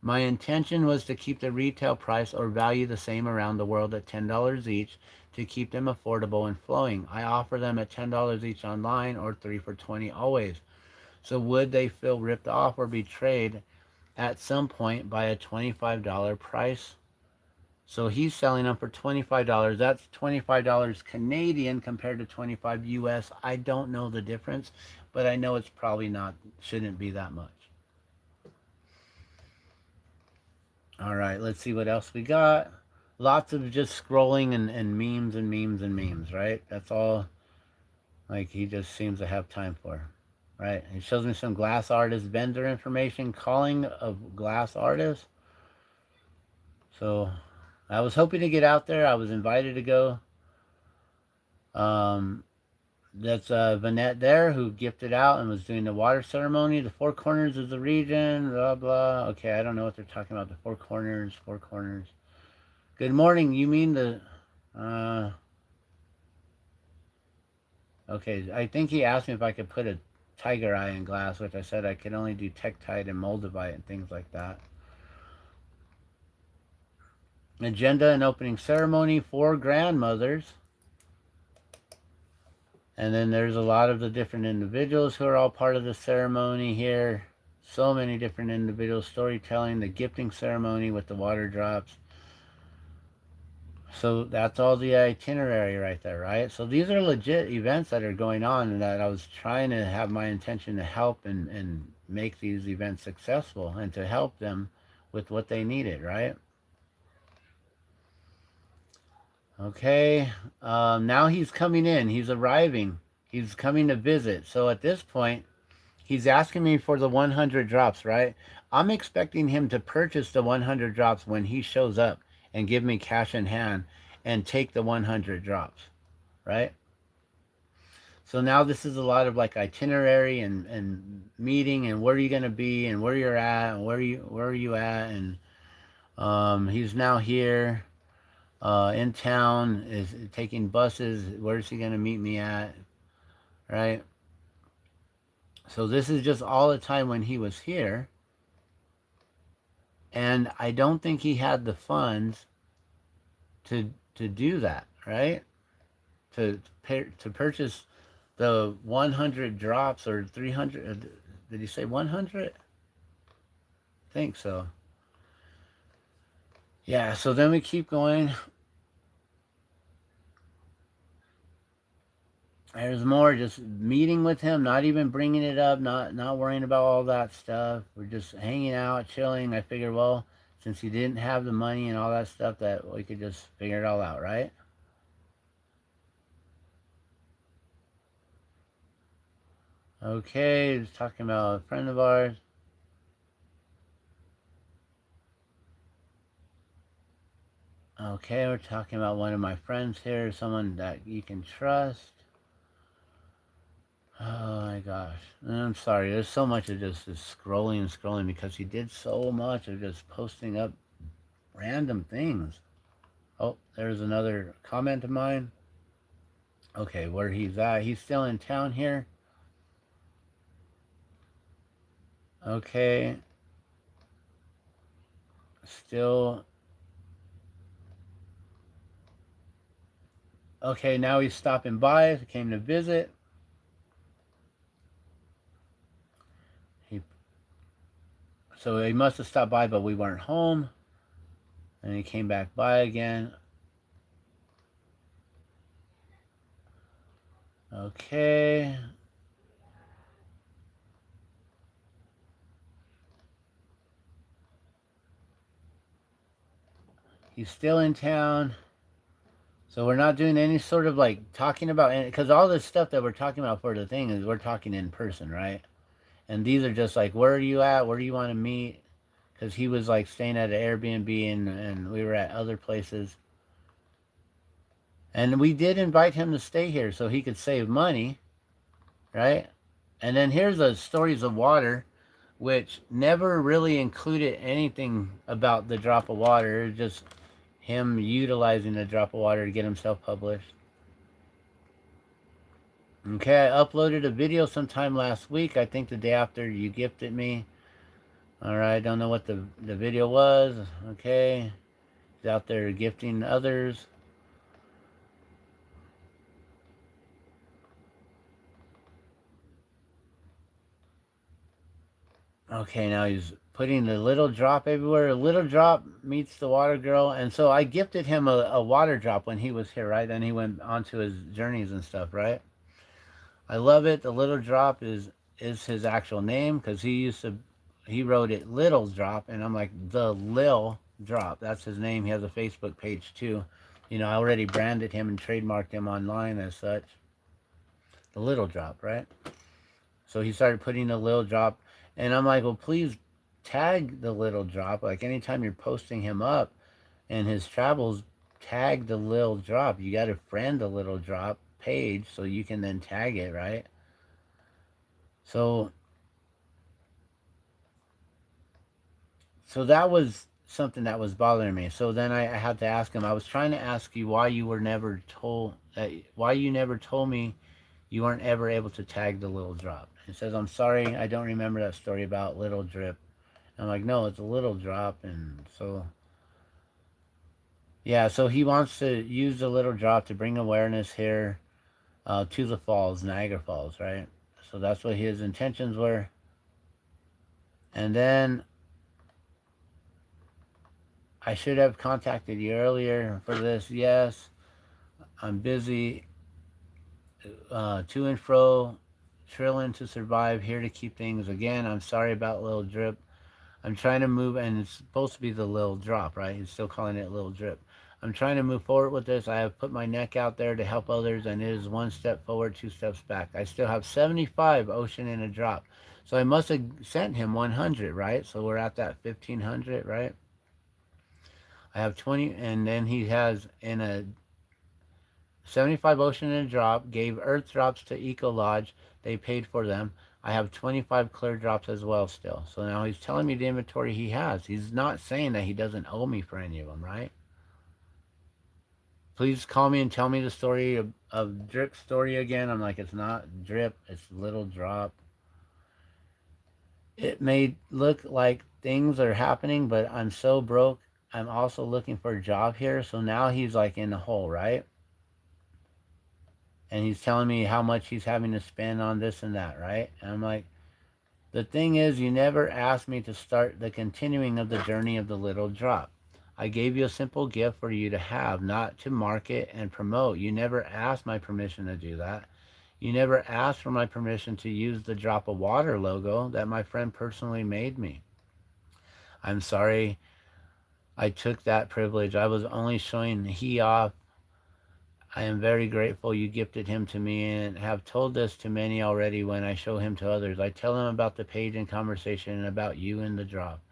My intention was to keep the retail price or value the same around the world at $10 each to keep them affordable and flowing. I offer them at $10 each online or 3 for 20 always. So would they feel ripped off or betrayed at some point by a $25 price? So he's selling them for $25. That's $25 Canadian compared to 25 US. I don't know the difference, but I know it's probably not, shouldn't be that much. All right, let's see what else we got. Lots of just scrolling and memes and memes and memes, right? That's all like he just seems to have time for, right? He shows me some glass artist vendor information, calling of glass artists. So I was hoping to get out there. I was invited to go. Um, that's Vanette there who gifted out and was doing the water ceremony. The four corners of the region, blah, blah. Okay, I don't know what they're talking about. The four corners, four corners. Good morning. You mean the... Uh, okay, I think he asked me if I could put a tiger eye in glass, which I said I could only do Tektite and Moldavite and things like that. Agenda and opening ceremony, four grandmothers. And then there's a lot of the different individuals who are all part of the ceremony here. So many different individuals, storytelling, the gifting ceremony with the water drops. So that's all the itinerary right there, right? So these are legit events that are going on and that I was trying to have my intention to help and make these events successful and to help them with what they needed, right? Okay, now he's coming in. He's arriving. He's coming to visit. So at this point, he's asking me for the 100 drops, right? I'm expecting him to purchase the 100 drops when he shows up and give me cash in hand and take the 100 drops, right? So now this is a lot of like itinerary and meeting and where are you going to be and where you're at and where are you at, and he's now here in town, is taking buses. Where's he going to meet me at, right? So this is just all the time when he was here. And I don't think he had the funds to do that, right? To purchase the 100 drops or 300. Did he say 100? I think so. Yeah, so then we keep going. There's more, just meeting with him, not even bringing it up, not worrying about all that stuff. We're just hanging out, chilling. I figured, well, since he didn't have the money and all that stuff, that we could just figure it all out, right? Okay, he's talking about a friend of ours. Okay, we're talking about one of my friends here, someone that you can trust. Oh my gosh. I'm sorry, there's so much of just scrolling and scrolling because he did so much of just posting up random things. Oh, there's another comment of mine. Okay, where he's at. He's still in town here. Okay. Still. Okay, now he's stopping by. He came to visit. So he must have stopped by, but we weren't home. And he came back by again. Okay. He's still in town. So we're not doing any sort of like talking about, because all this stuff that we're talking about for the thing is we're talking in person, right? And these are just like, where are you at? Where do you want to meet? Because he was like staying at an Airbnb and we were at other places. And we did invite him to stay here so he could save money, right? And then here's the stories of water, which never really included anything about the drop of water. It was just him utilizing the drop of water to get himself published. Okay, I uploaded a video sometime last week. I think the day after you gifted me. All right, don't know what the video was. Okay, he's out there gifting others. Okay, now he's putting the little drop everywhere. A little drop meets the water girl, and so I gifted him a water drop when he was here, right? Then he went on to his journeys and stuff, right? I love it. The little drop is his actual name because he wrote it little drop, and I'm like the Lil Drop. That's his name. He has a Facebook page too. You know, I already branded him and trademarked him online as such. The little drop, right? So he started putting the little drop, and I'm like, well, please tag the little drop. Like anytime you're posting him up and his travels, tag the little drop. You got to friend the little drop page so you can then tag it, right? So so that was something that was bothering me. So then I had to ask him. I was trying to ask you why you were never told that why you never told me you weren't ever able to tag the little drop. He says, I'm sorry, I don't remember that story about little drip. I'm like, no, it's a little drop. And so, yeah, so he wants to use the little drop to bring awareness here to the falls, Niagara Falls, right? So that's what his intentions were. And then I should have contacted you earlier for this. Yes, I'm busy to and fro, trilling to survive, here to keep things. Again, I'm sorry about little drip. I'm trying to move, and it's supposed to be the little drop, right? He's still calling it little drip. I'm trying to move forward with this. I have put my neck out there to help others, and it is one step forward, two steps back. I still have 75 ocean in a drop. So I must have sent him 100, right? So we're at that 1500, right? I have 20, and then he has in a 75 ocean in a drop, gave earth drops to Eco Lodge. They paid for them. I have 25 clear drops as well still. So now he's telling me the inventory he has. He's not saying that he doesn't owe me for any of them, right? Please call me and tell me the story of Drip's story again. I'm like, it's not Drip, it's Little Drop. It may look like things are happening, but I'm so broke. I'm also looking for a job here. So now he's like in the hole, right? And he's telling me how much he's having to spend on this and that, right? And I'm like, the thing is, you never asked me to start the continuing of the journey of the little drop. I gave you a simple gift for you to have, not to market and promote. You never asked my permission to do that. You never asked for my permission to use the drop of water logo that my friend personally made me. I'm sorry I took that privilege. I was only showing he off. I am very grateful you gifted him to me and have told this to many already when I show him to others. I tell them about the page and conversation and about you in the drop.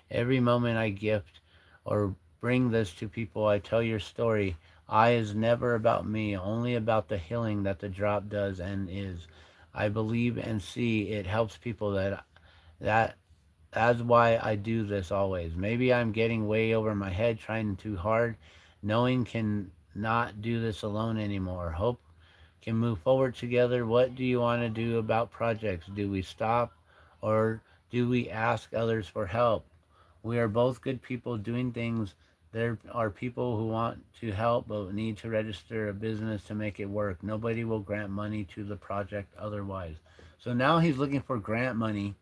Every moment I gift or bring this to people, I tell your story. I is never about me, only about the healing that the drop does and is. I believe and see it helps people that that's why I do this always. Maybe I'm getting way over my head trying too hard. Knowing can not do this alone anymore. Hope can move forward together. What do you want to do about projects? Do we stop or do we ask others for help? We are both good people doing things. There are people who want to help but need to register a business to make it work. Nobody will grant money to the project otherwise. So now he's looking for grant money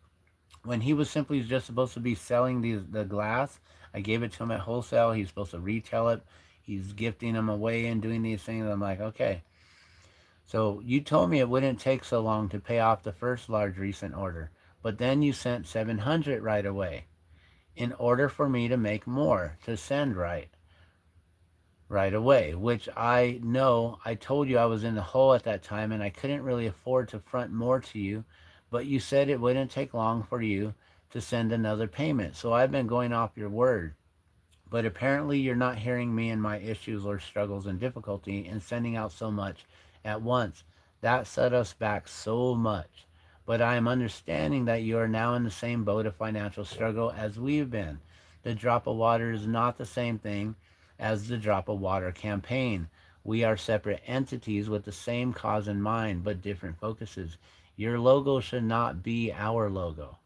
when he was simply just supposed to be selling the glass. I gave it to him at wholesale. He's supposed to retail it. He's gifting them away and doing these things. I'm like, okay. So you told me it wouldn't take so long to pay off the first large recent order, but then you sent 700 right away in order for me to make more to send right away, which I know I told you I was in the hole at that time and I couldn't really afford to front more to you, but you said it wouldn't take long for you to send another payment. So I've been going off your word. But apparently you're not hearing me and my issues or struggles and difficulty in sending out so much at once. That set us back so much. But I am understanding that you are now in the same boat of financial struggle as we've been. The drop of water is not the same thing as the drop of water campaign. We are separate entities with the same cause in mind, but different focuses. Your logo should not be our logo.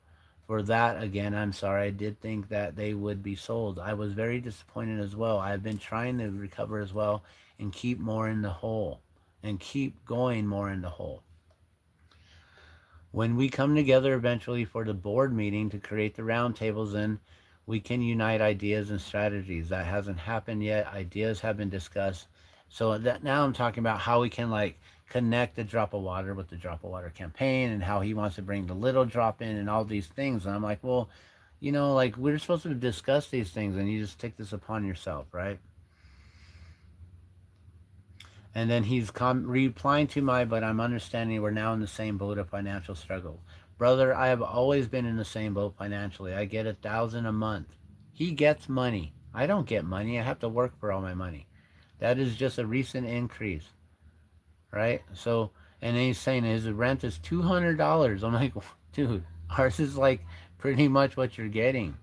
For that, again, I'm sorry. I did think that they would be sold. I was very disappointed as well. I've been trying to recover as well and keep more in the hole and keep going more in the hole. When we come together eventually for the board meeting to create the roundtables, then we can unite ideas and strategies. That hasn't happened yet. Ideas have been discussed. So that now I'm talking about how we can like connect the drop of water with the drop of water campaign and how he wants to bring the little drop in and all these things. And I'm like, well, like we're supposed to discuss these things and you just take this upon yourself, right? And then he's replying to my, but I'm understanding we're now in the same boat of financial struggle. Brother, I have always been in the same boat financially. I get 1,000 a month. He gets money. I don't get money. I have to work for all my money. That is just a recent increase, right? So, and then he's saying his rent is $200. I'm like, dude, ours is like pretty much what you're getting.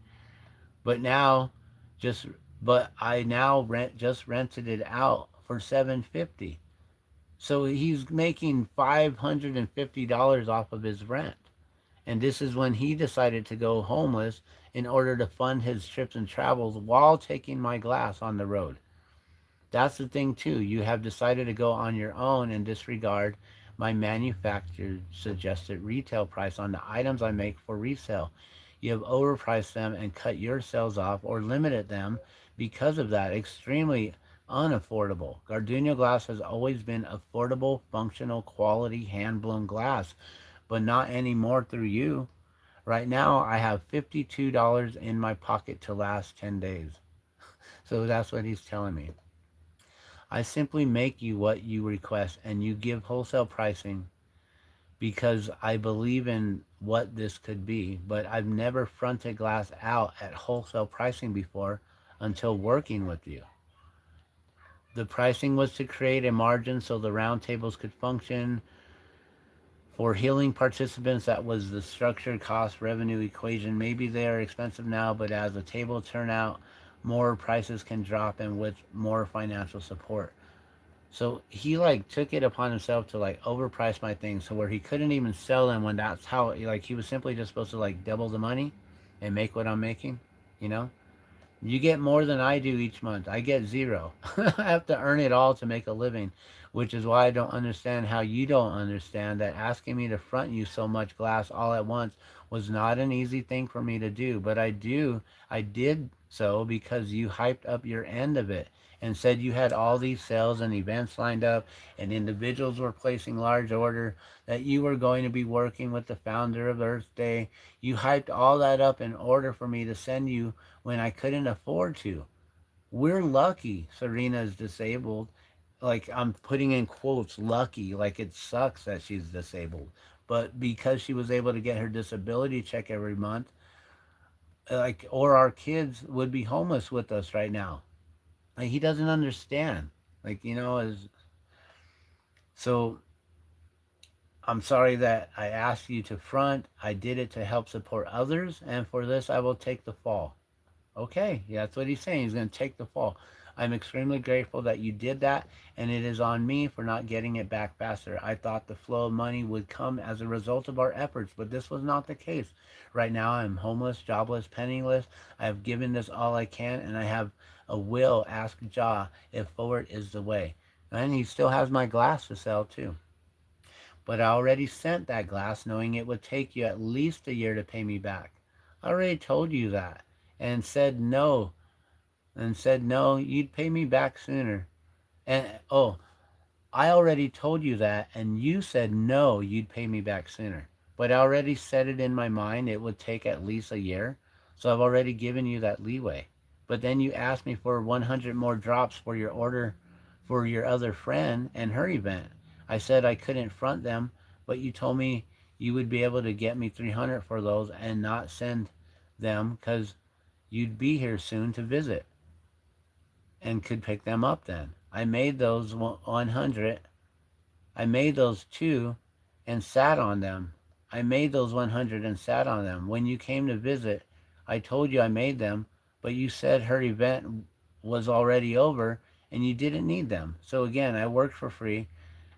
But now, just but I now just rented it out for 750. So he's making $550 off of his rent. And this is when he decided to go homeless in order to fund his trips and travels while taking my glass on the road. That's the thing, too. You have decided to go on your own and disregard my manufacturer suggested retail price on the items I make for resale. You have overpriced them and cut your sales off or limited them because of that. Extremely unaffordable. Gardenia glass has always been affordable, functional, quality, hand blown glass, but not anymore through you. Right now, I have $52 in my pocket to last 10 days. So that's what he's telling me. I simply make you what you request and you give wholesale pricing because I believe in what this could be, but I've never fronted glass out at wholesale pricing before until working with you. The pricing was to create a margin so the roundtables could function. For healing participants, that was the structured cost revenue equation. Maybe they are expensive now, but as the table turn out, more prices can drop and with more financial support. So he like took it upon himself to like overprice my things so where he couldn't even sell them when that's how like he was simply just supposed to like double the money and make what I'm making, you know? You get more than I do each month. I get zero. I have to earn it all to make a living, which is why I don't understand how you don't understand that asking me to front you so much glass all at once was not an easy thing for me to do. But I did so because you hyped up your end of it and said you had all these sales and events lined up and individuals were placing large order, that you were going to be working with the founder of Earth Day. You hyped all that up in order for me to send you when I couldn't afford to. We're lucky Serena is disabled. Like I'm putting in quotes lucky, like it sucks that she's disabled. But because she was able to get her disability check every month, like or our kids would be homeless with us right now. Like he doesn't understand. Like, as so I'm sorry that I asked you to front. I did it to help support others, and for this I will take the fall. Okay, yeah, that's what he's saying. He's going to take the fall. I'm extremely grateful that you did that, and it is on me for not getting it back faster. I thought the flow of money would come as a result of our efforts, but this was not the case. Right now, I'm homeless, jobless, penniless. I have given this all I can, and I have a will ask Jah if forward is the way. And he still has my glass to sell, too. But I already sent that glass knowing it would take you at least a year to pay me back. I already told you that and said no, you'd pay me back sooner. And oh, I already told you that and you said no, you'd pay me back sooner. But I already set it in my mind it would take at least a year. So I've already given you that leeway. But then you asked me for 100 more drops for your order for your other friend and her event. I said I couldn't front them, but you told me you would be able to get me 300 for those and not send them because you'd be here soon to visit and could pick them up then. I made those 100. I made those two and sat on them. I made those 100 and sat on them. When you came to visit, I told you I made them, but you said her event was already over and you didn't need them. So again, I worked for free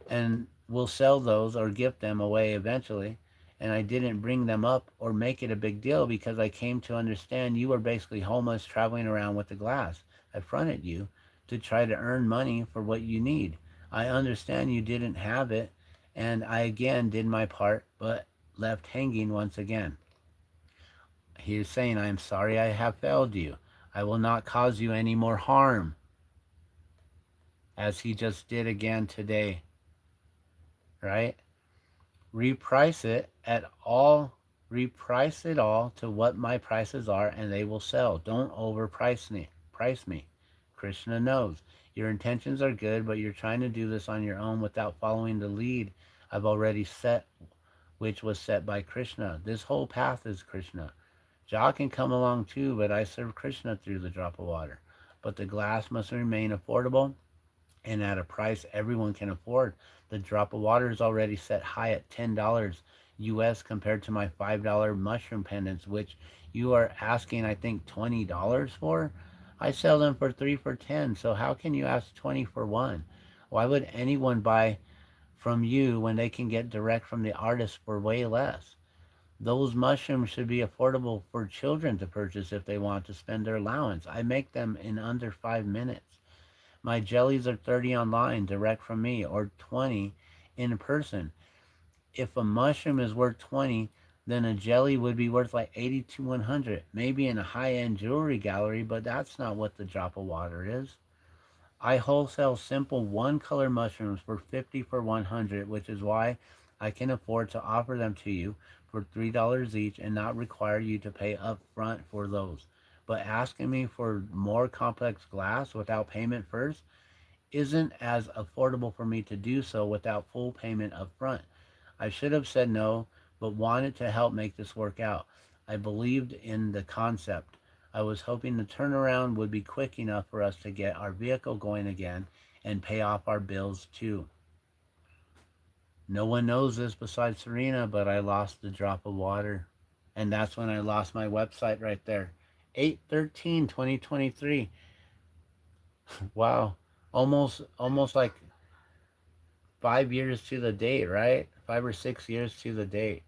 and will sell those or gift them away eventually. and I didn't bring them up or make it a big deal because I came to understand you were basically homeless traveling around with the glass. I fronted you to try to earn money for what you need. I understand you didn't have it, and I again did my part, but left hanging once again. He is saying, I am sorry I have failed you. I will not cause you any more harm, as he just did again today, right? Reprice it at all, reprice it all to what my prices are, and they will sell. Don't overprice me. Krishna knows your intentions are good, but you're trying to do this on your own without following the lead I've already set, which was set by Krishna. This whole path is Krishna. Jah can come along too, but I serve Krishna through the drop of water. But the glass must remain affordable and at a price everyone can afford. The drop of water is already set high at $10 US compared to my $5 mushroom pendants, which you are asking, I think, $20 for. I sell them for 3 for 10, so how can you ask 20 for one? Why would anyone buy from you when they can get direct from the artist for way less? Those mushrooms should be affordable for children to purchase if they want to spend their allowance. I make them in under 5 minutes. My jellies are 30 online, direct from me, or 20 in person. If a mushroom is worth 20, then a jelly would be worth like 80 to 100. Maybe in a high-end jewelry gallery, but that's not what the drop of water is. I wholesale simple one-color mushrooms for 50 for 100, which is why I can afford to offer them to you for $3 each and not require you to pay up front for those. But asking me for more complex glass without payment first isn't as affordable for me to do so without full payment up front. I should have said no, but wanted to help make this work out. I believed in the concept. I was hoping the turnaround would be quick enough for us to get our vehicle going again and pay off our bills too. No one knows this besides Serena, but I lost the drop of water. And that's when I lost my website right there. 8/13/2023. Wow. Almost like 5 years to the date, right? 5 or 6 years to the date.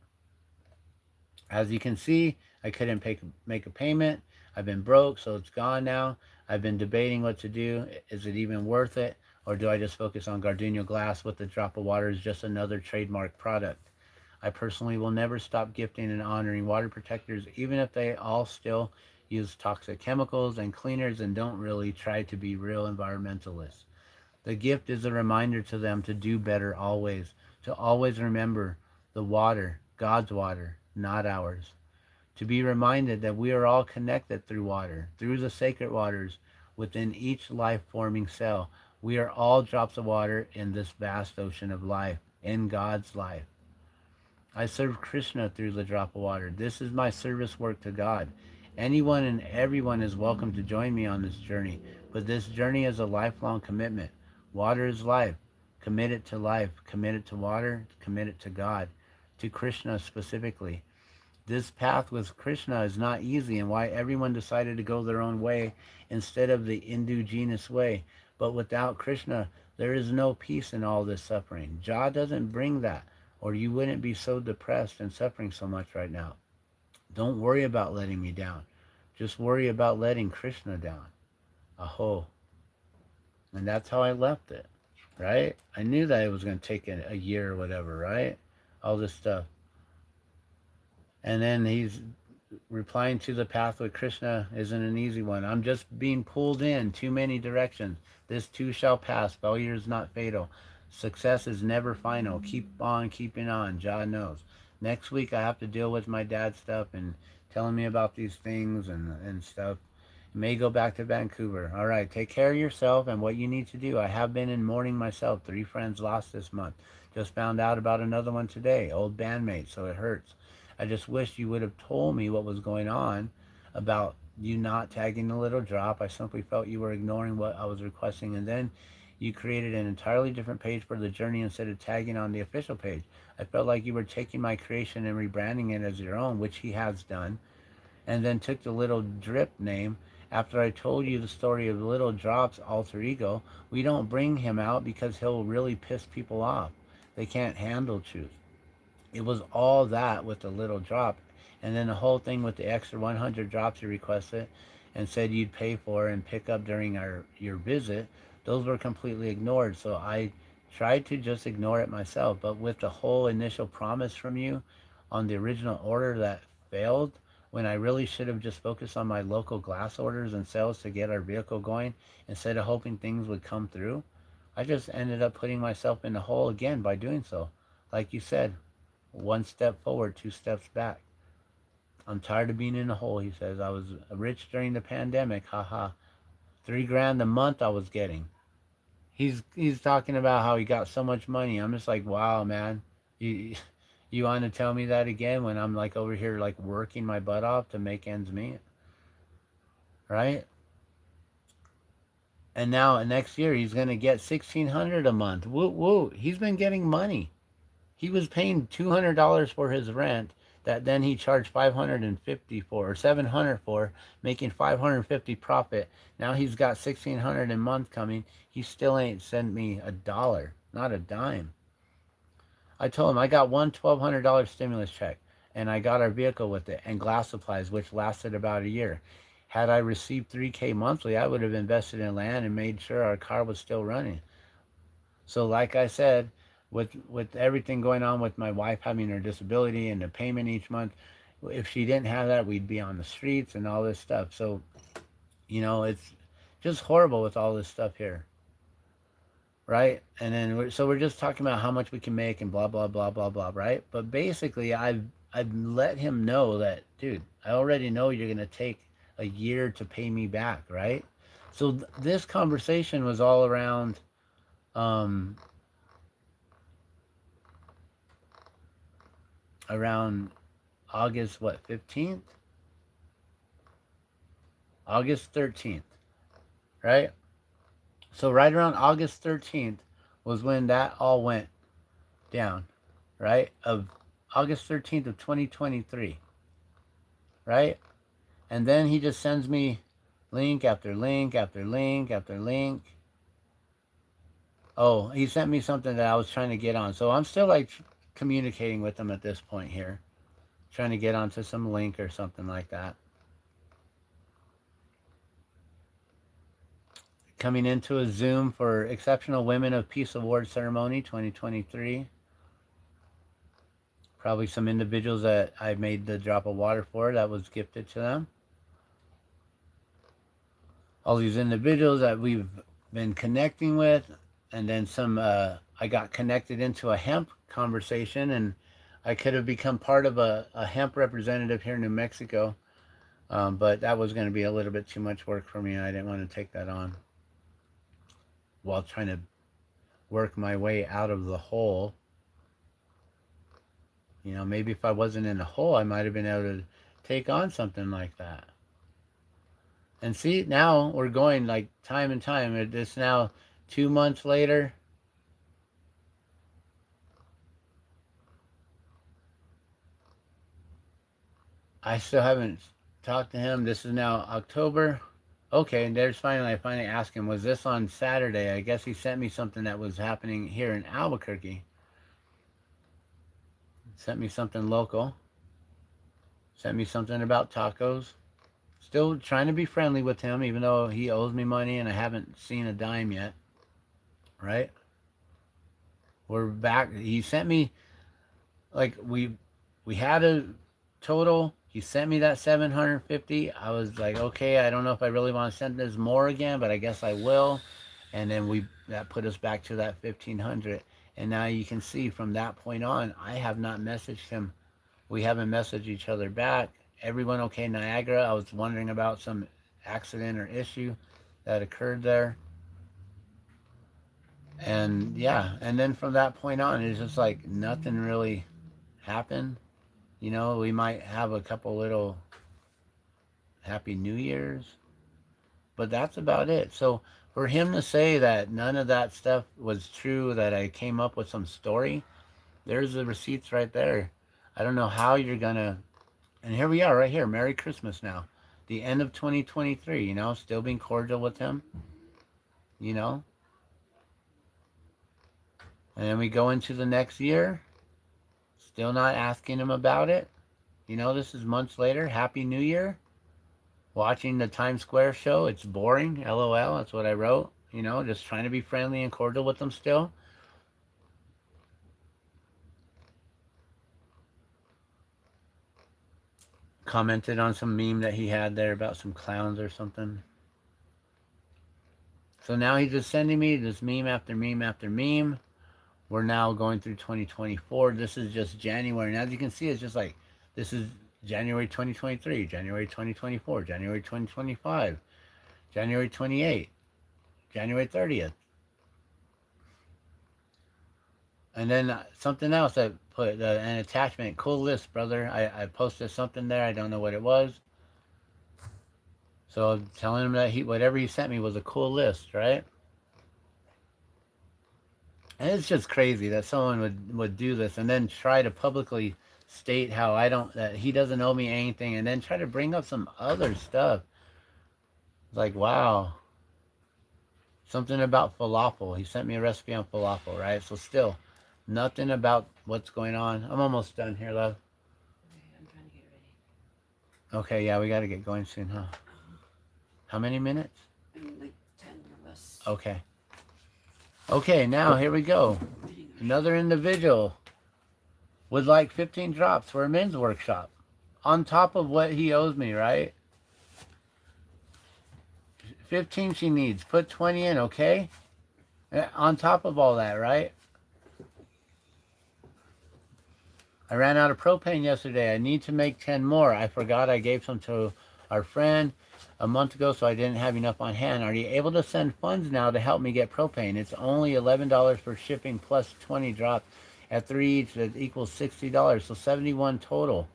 As you can see, I couldn't make a payment. I've been broke, so it's gone now. I've been debating what to do. Is it even worth it? Or do I just focus on Gardenia Glass with the drop of water as just another trademark product? I personally will never stop gifting and honoring water protectors, even if they all still use toxic chemicals and cleaners and don't really try to be real environmentalists. The gift is a reminder to them to do better always, to always remember the water, God's water, not ours. To be reminded that we are all connected through water, through the sacred waters within each life-forming cell. We are all drops of water in this vast ocean of life, in God's life. I serve Krishna through the drop of water. This is my service work to God. Anyone and everyone is welcome to join me on this journey, but this journey is a lifelong commitment. Water is life. Committed to life, committed to water, committed to God, to Krishna specifically. This path with Krishna is not easy, and why everyone decided to go their own way instead of the indigenous way. But without Krishna, there is no peace in all this suffering. Jah doesn't bring that, or you wouldn't be so depressed and suffering so much right now. Don't worry about letting me down. Just worry about letting Krishna down. Aho. And that's how I left it, right? I knew that it was going to take a year or whatever, right? All this stuff. And then he's replying to the path with Krishna isn't an easy one. I'm just being pulled in too many directions. This too shall pass. Failure is not fatal. Success is never final. Keep on keeping on. Jah knows. Next week I have to deal with my dad's stuff and telling me about these things and stuff. May go back to Vancouver. All right, take care of yourself and what you need to do. I have been in mourning myself. 3 friends lost this month. Just found out about another one today. Old bandmate, so it hurts. I just wish you would have told me what was going on about you not tagging the little drop. I simply felt you were ignoring what I was requesting, and then you created an entirely different page for the journey instead of tagging on the official page. I felt like you were taking my creation and rebranding it as your own, which he has done, and then took the little drip name after I told you the story of Little Drop's alter ego. We don't bring him out because he'll really piss people off. They can't handle truth. It was all that with a little drop. And then the whole thing with the extra 100 drops you requested and said you'd pay for and pick up during your visit, those were completely ignored. So I tried to just ignore it myself. But with the whole initial promise from you on the original order that failed, when I really should have just focused on my local glass orders and sales to get our vehicle going instead of hoping things would come through, I just ended up putting myself in the hole again by doing so. Like you said, one step forward, two steps back. I'm tired of being in the hole, he says. I was rich during the pandemic, haha. 3 grand a month I was getting. He's talking about how he got so much money. I'm just like, wow, man. You you want to tell me that again when I'm like over here like working my butt off to make ends meet, right? And now next year he's gonna get 1,600 a month. Woo woo. He's been getting money. He was paying $200 for his rent that then he charged 550 for or 700 for, making 550 profit. Now he's got 1,600 a month coming. He still ain't sent me a dollar, not a dime. I told him I got one $1,200 stimulus check and I got our vehicle with it and glass supplies, which lasted about a year. Had I received 3K monthly, I would have invested in land and made sure our car was still running. So, like I said, with everything going on with my wife having her disability and the payment each month, if she didn't have that, we'd be on the streets and all this stuff. So, it's just horrible with all this stuff here, right? And then we're just talking about how much we can make and blah blah blah blah blah, right? But basically, I've let him know that, dude, I already know you're gonna take a year to pay me back, right? So this conversation was all um around August what 15th, August 13th, right? So right around August 13th was when that all went down, right? Of August 13th of 2023, right? And then he just sends me link after link after link after link. Oh, he sent me something that I was trying to get on. So I'm still like communicating with him at this point here, trying to get onto some link or something like that. Coming into a Zoom for Exceptional Women of Peace Award Ceremony 2023. Probably some individuals that I made the drop of water for that was gifted to them. All these individuals that we've been connecting with, and then some I got connected into a hemp conversation, and I could have become part of a hemp representative here in New Mexico, but that was going to be a little bit too much work for me, and I didn't want to take that on while trying to work my way out of the hole. Maybe if I wasn't in the hole, I might have been able to take on something like that. And see, now we're going like time and time. It's now 2 months later. I still haven't talked to him. This is now October. Okay, and I finally asked him, was this on Saturday? I guess he sent me something that was happening here in Albuquerque. Sent me something local. Sent me something about tacos. Still trying to be friendly with him, even though he owes me money and I haven't seen a dime yet. Right? We're back. He sent me like we had a total. He sent me that 750. I was like, okay, I don't know if I really want to send this more again, but I guess I will. And then that put us back to that 1,500. And now you can see from that point on, I have not messaged him. We haven't messaged each other back. Everyone okay, Niagara? I was wondering about some accident or issue that occurred there. And yeah, and then from that point on, it's just like nothing really happened. We might have a couple little Happy New Year's, but that's about it. So for him to say that none of that stuff was true, that I came up with some story, there's the receipts right there. I don't know how you're gonna. And here we are, right here. Merry Christmas now, the end of 2023. Still being cordial with him. You know, and then we go into the next year. Still not asking him about it. You know, this is months later. Happy New Year. Watching the Times Square show. It's boring. LOL. That's what I wrote. You know, just trying to be friendly and cordial with them still. Commented on some meme that he had there about some clowns or something. So now he's just sending me this meme after meme after meme. We're now going through 2024. This is just January. And as you can see, it's just like, this is January 2023, January 2024, January 2025, January 28th, January 30th. And then something else I put, an attachment. Cool list, brother. I posted something there. I don't know what it was. So I'm telling him that whatever he sent me was a cool list, right? And it's just crazy that someone would do this and then try to publicly state how that he doesn't owe me anything, and then try to bring up some other stuff. Like, wow. Something about falafel. He sent me a recipe on falafel, right? So still, nothing about what's going on. I'm almost done here, love. Okay, I'm trying to get ready. Okay, yeah, we got to get going soon, huh? How many minutes? Like 10 or less. Okay. Okay, now here we go. Another individual would like 15 drops for a men's workshop on top of what he owes me, right? 15 she needs. Put 20 in, okay? On top of all that, right? I ran out of propane yesterday. I need to make 10 more. I forgot I gave some to our friend a month ago, so I didn't have enough on hand. Are you able to send funds now to help me get propane? It's only $11 for shipping plus 20 drops at 3 each. That equals $60. So 71 total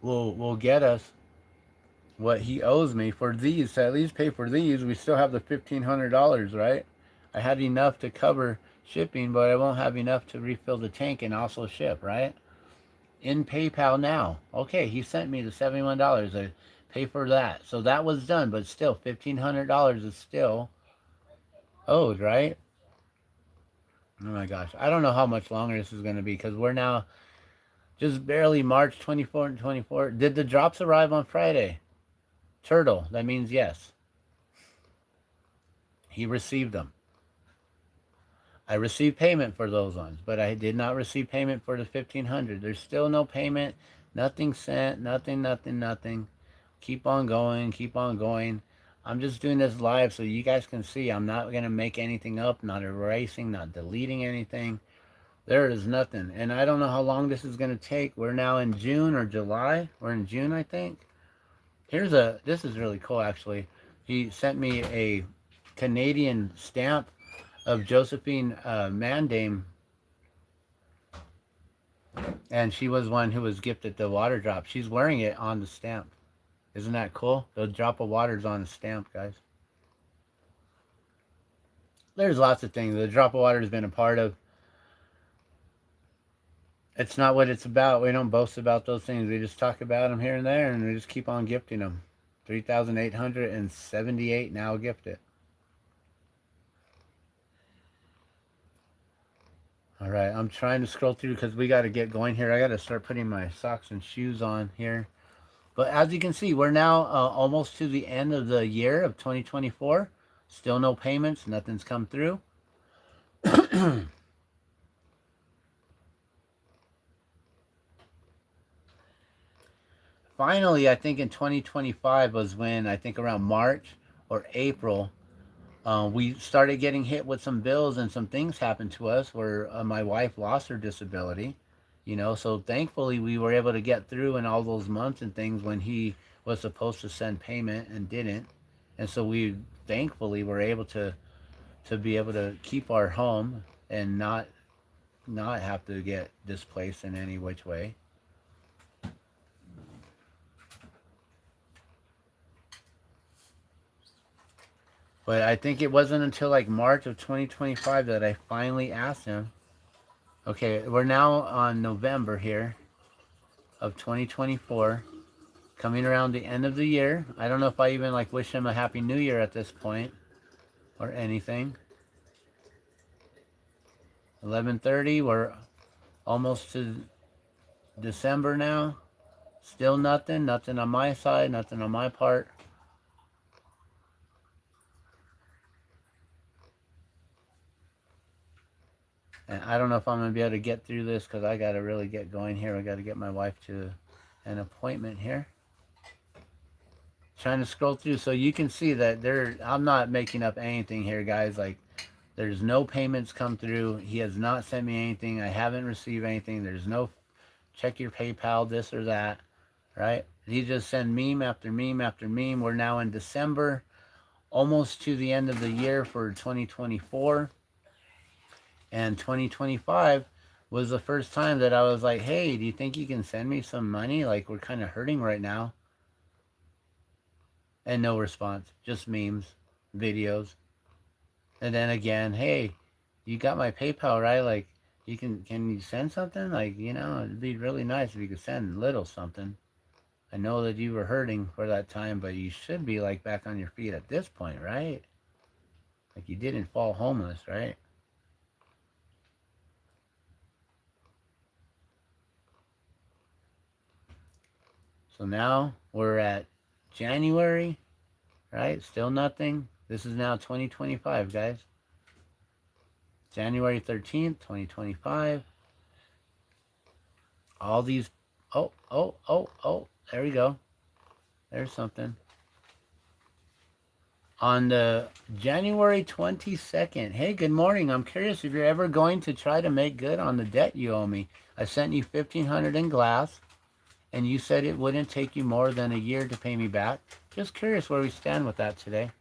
will get us what he owes me for these. To at least pay for these, we still have the $1,500, right? I had enough to cover shipping, but I won't have enough to refill the tank and also ship, right? In PayPal now. Okay, he sent me the $71. I pay for that. So that was done, but still $1,500 is still owed, right? Oh my gosh. I don't know how much longer this is going to be, because we're now just barely March 24 and 24. Did the drops arrive on Friday? Turtle, that means yes. He received them. I received payment for those ones, but I did not receive payment for the $1,500. There's still no payment, nothing sent, nothing. Keep on going, keep on going. I'm just doing this live so you guys can see. I'm not going to make anything up, not erasing, not deleting anything. There is nothing. And I don't know how long this is going to take. We're now in June or July. We're in June, I think. This is really cool, actually. He sent me a Canadian stamp of Josephine Mandame, and she was one who was gifted the water drop. She's wearing it on the stamp. Isn't that cool? The drop of water is on the stamp, guys. There's lots of things the drop of water has been a part of. It's not what it's about. We don't boast about those things. We just talk about them here and there, and we just keep on gifting them. 3,878 now gifted. All right, I'm trying to scroll through because we got to get going here. I got to start putting my socks and shoes on here. But as you can see, we're now almost to the end of the year of 2024. Still no payments. Nothing's come through. Finally, I think in 2025 was when, I think around March or April, we started getting hit with some bills, and some things happened to us where my wife lost her disability, you know. So thankfully we were able to get through in all those months and things when he was supposed to send payment and didn't. And so we thankfully were able to be able to keep our home and not have to get displaced in any which way. But I think it wasn't until like March of 2025 that I finally asked him. Okay, we're now on November here of 2024, coming around the end of the year. I don't know if I even like wish him a happy new year at this point or anything. 11:30, we're almost to December now. Still nothing. Nothing on my side. Nothing on my part. And I don't know if I'm going to be able to get through this because I got to really get going here. I got to get my wife to an appointment here. Trying to scroll through so you can see that I'm not making up anything here, guys. Like, there's no payments come through. He has not sent me anything. I haven't received anything. There's no check your PayPal, this or that, right? He just sent meme after meme after meme. We're now in December, almost to the end of the year for 2024. And 2025 was the first time that I was like, hey, do you think you can send me some money? Like, we're kind of hurting right now. And no response, just memes, videos. And then again, hey, you got my PayPal, right? Like, can you send something? Like, it'd be really nice if you could send a little something. I know that you were hurting for that time, but you should be like back on your feet at this point, right? Like, you didn't fall homeless, right? So now we're at January, right? Still nothing. This is now 2025, guys. January 13th, 2025. All these, oh, there we go. There's something. On the January 22nd, hey, good morning. I'm curious if you're ever going to try to make good on the debt you owe me. I sent you $1,500 in glass, and you said it wouldn't take you more than a year to pay me back. Just curious where we stand with that today.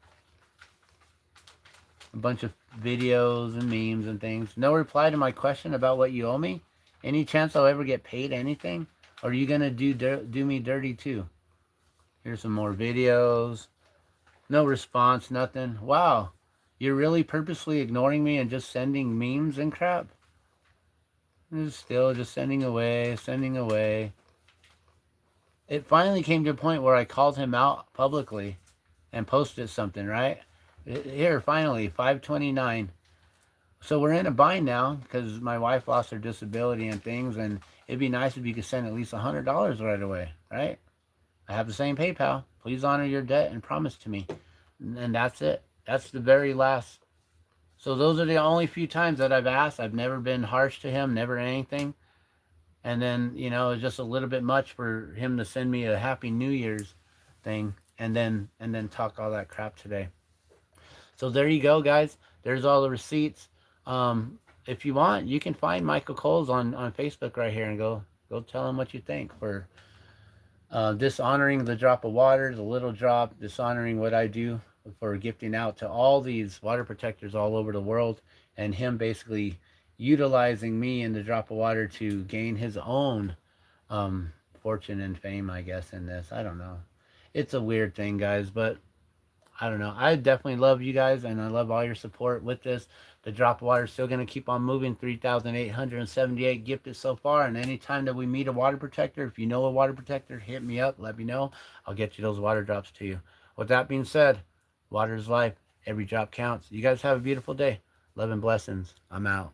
A bunch of videos and memes and things. No reply to my question about what you owe me. Any chance I'll ever get paid anything? Or are you going to do me dirty too? Here's some more videos. No response, nothing. Wow. You're really purposely ignoring me and just sending memes and crap? Still just sending away, sending away. It finally came to a point where I called him out publicly and posted something, right? Here, finally, 529. So we're in a bind now because my wife lost her disability and things, and it'd be nice if you could send at least $100 right away, right? I have the same PayPal. Please honor your debt and promise to me. And that's it. That's the very last. So those are the only few times that I've asked. I've never been harsh to him, never anything. And then, it's just a little bit much for him to send me a Happy New Year's thing and then talk all that crap today. So there you go, guys. There's all the receipts. If you want, you can find Michael Coles on Facebook right here and go tell him what you think for dishonoring the drop of water, the little drop, dishonoring what I do for gifting out to all these water protectors all over the world, and him basically utilizing me in the drop of water to gain his own fortune and fame, I guess, in this. I don't know. It's a weird thing, guys, but I don't know. I definitely love you guys, and I love all your support with this. The drop of water is still going to keep on moving. 3,878 gifted so far. And anytime that we meet a water protector, if you know a water protector, hit me up. Let me know. I'll get you those water drops to you. With that being said, water is life. Every drop counts. You guys have a beautiful day. Love and blessings. I'm out.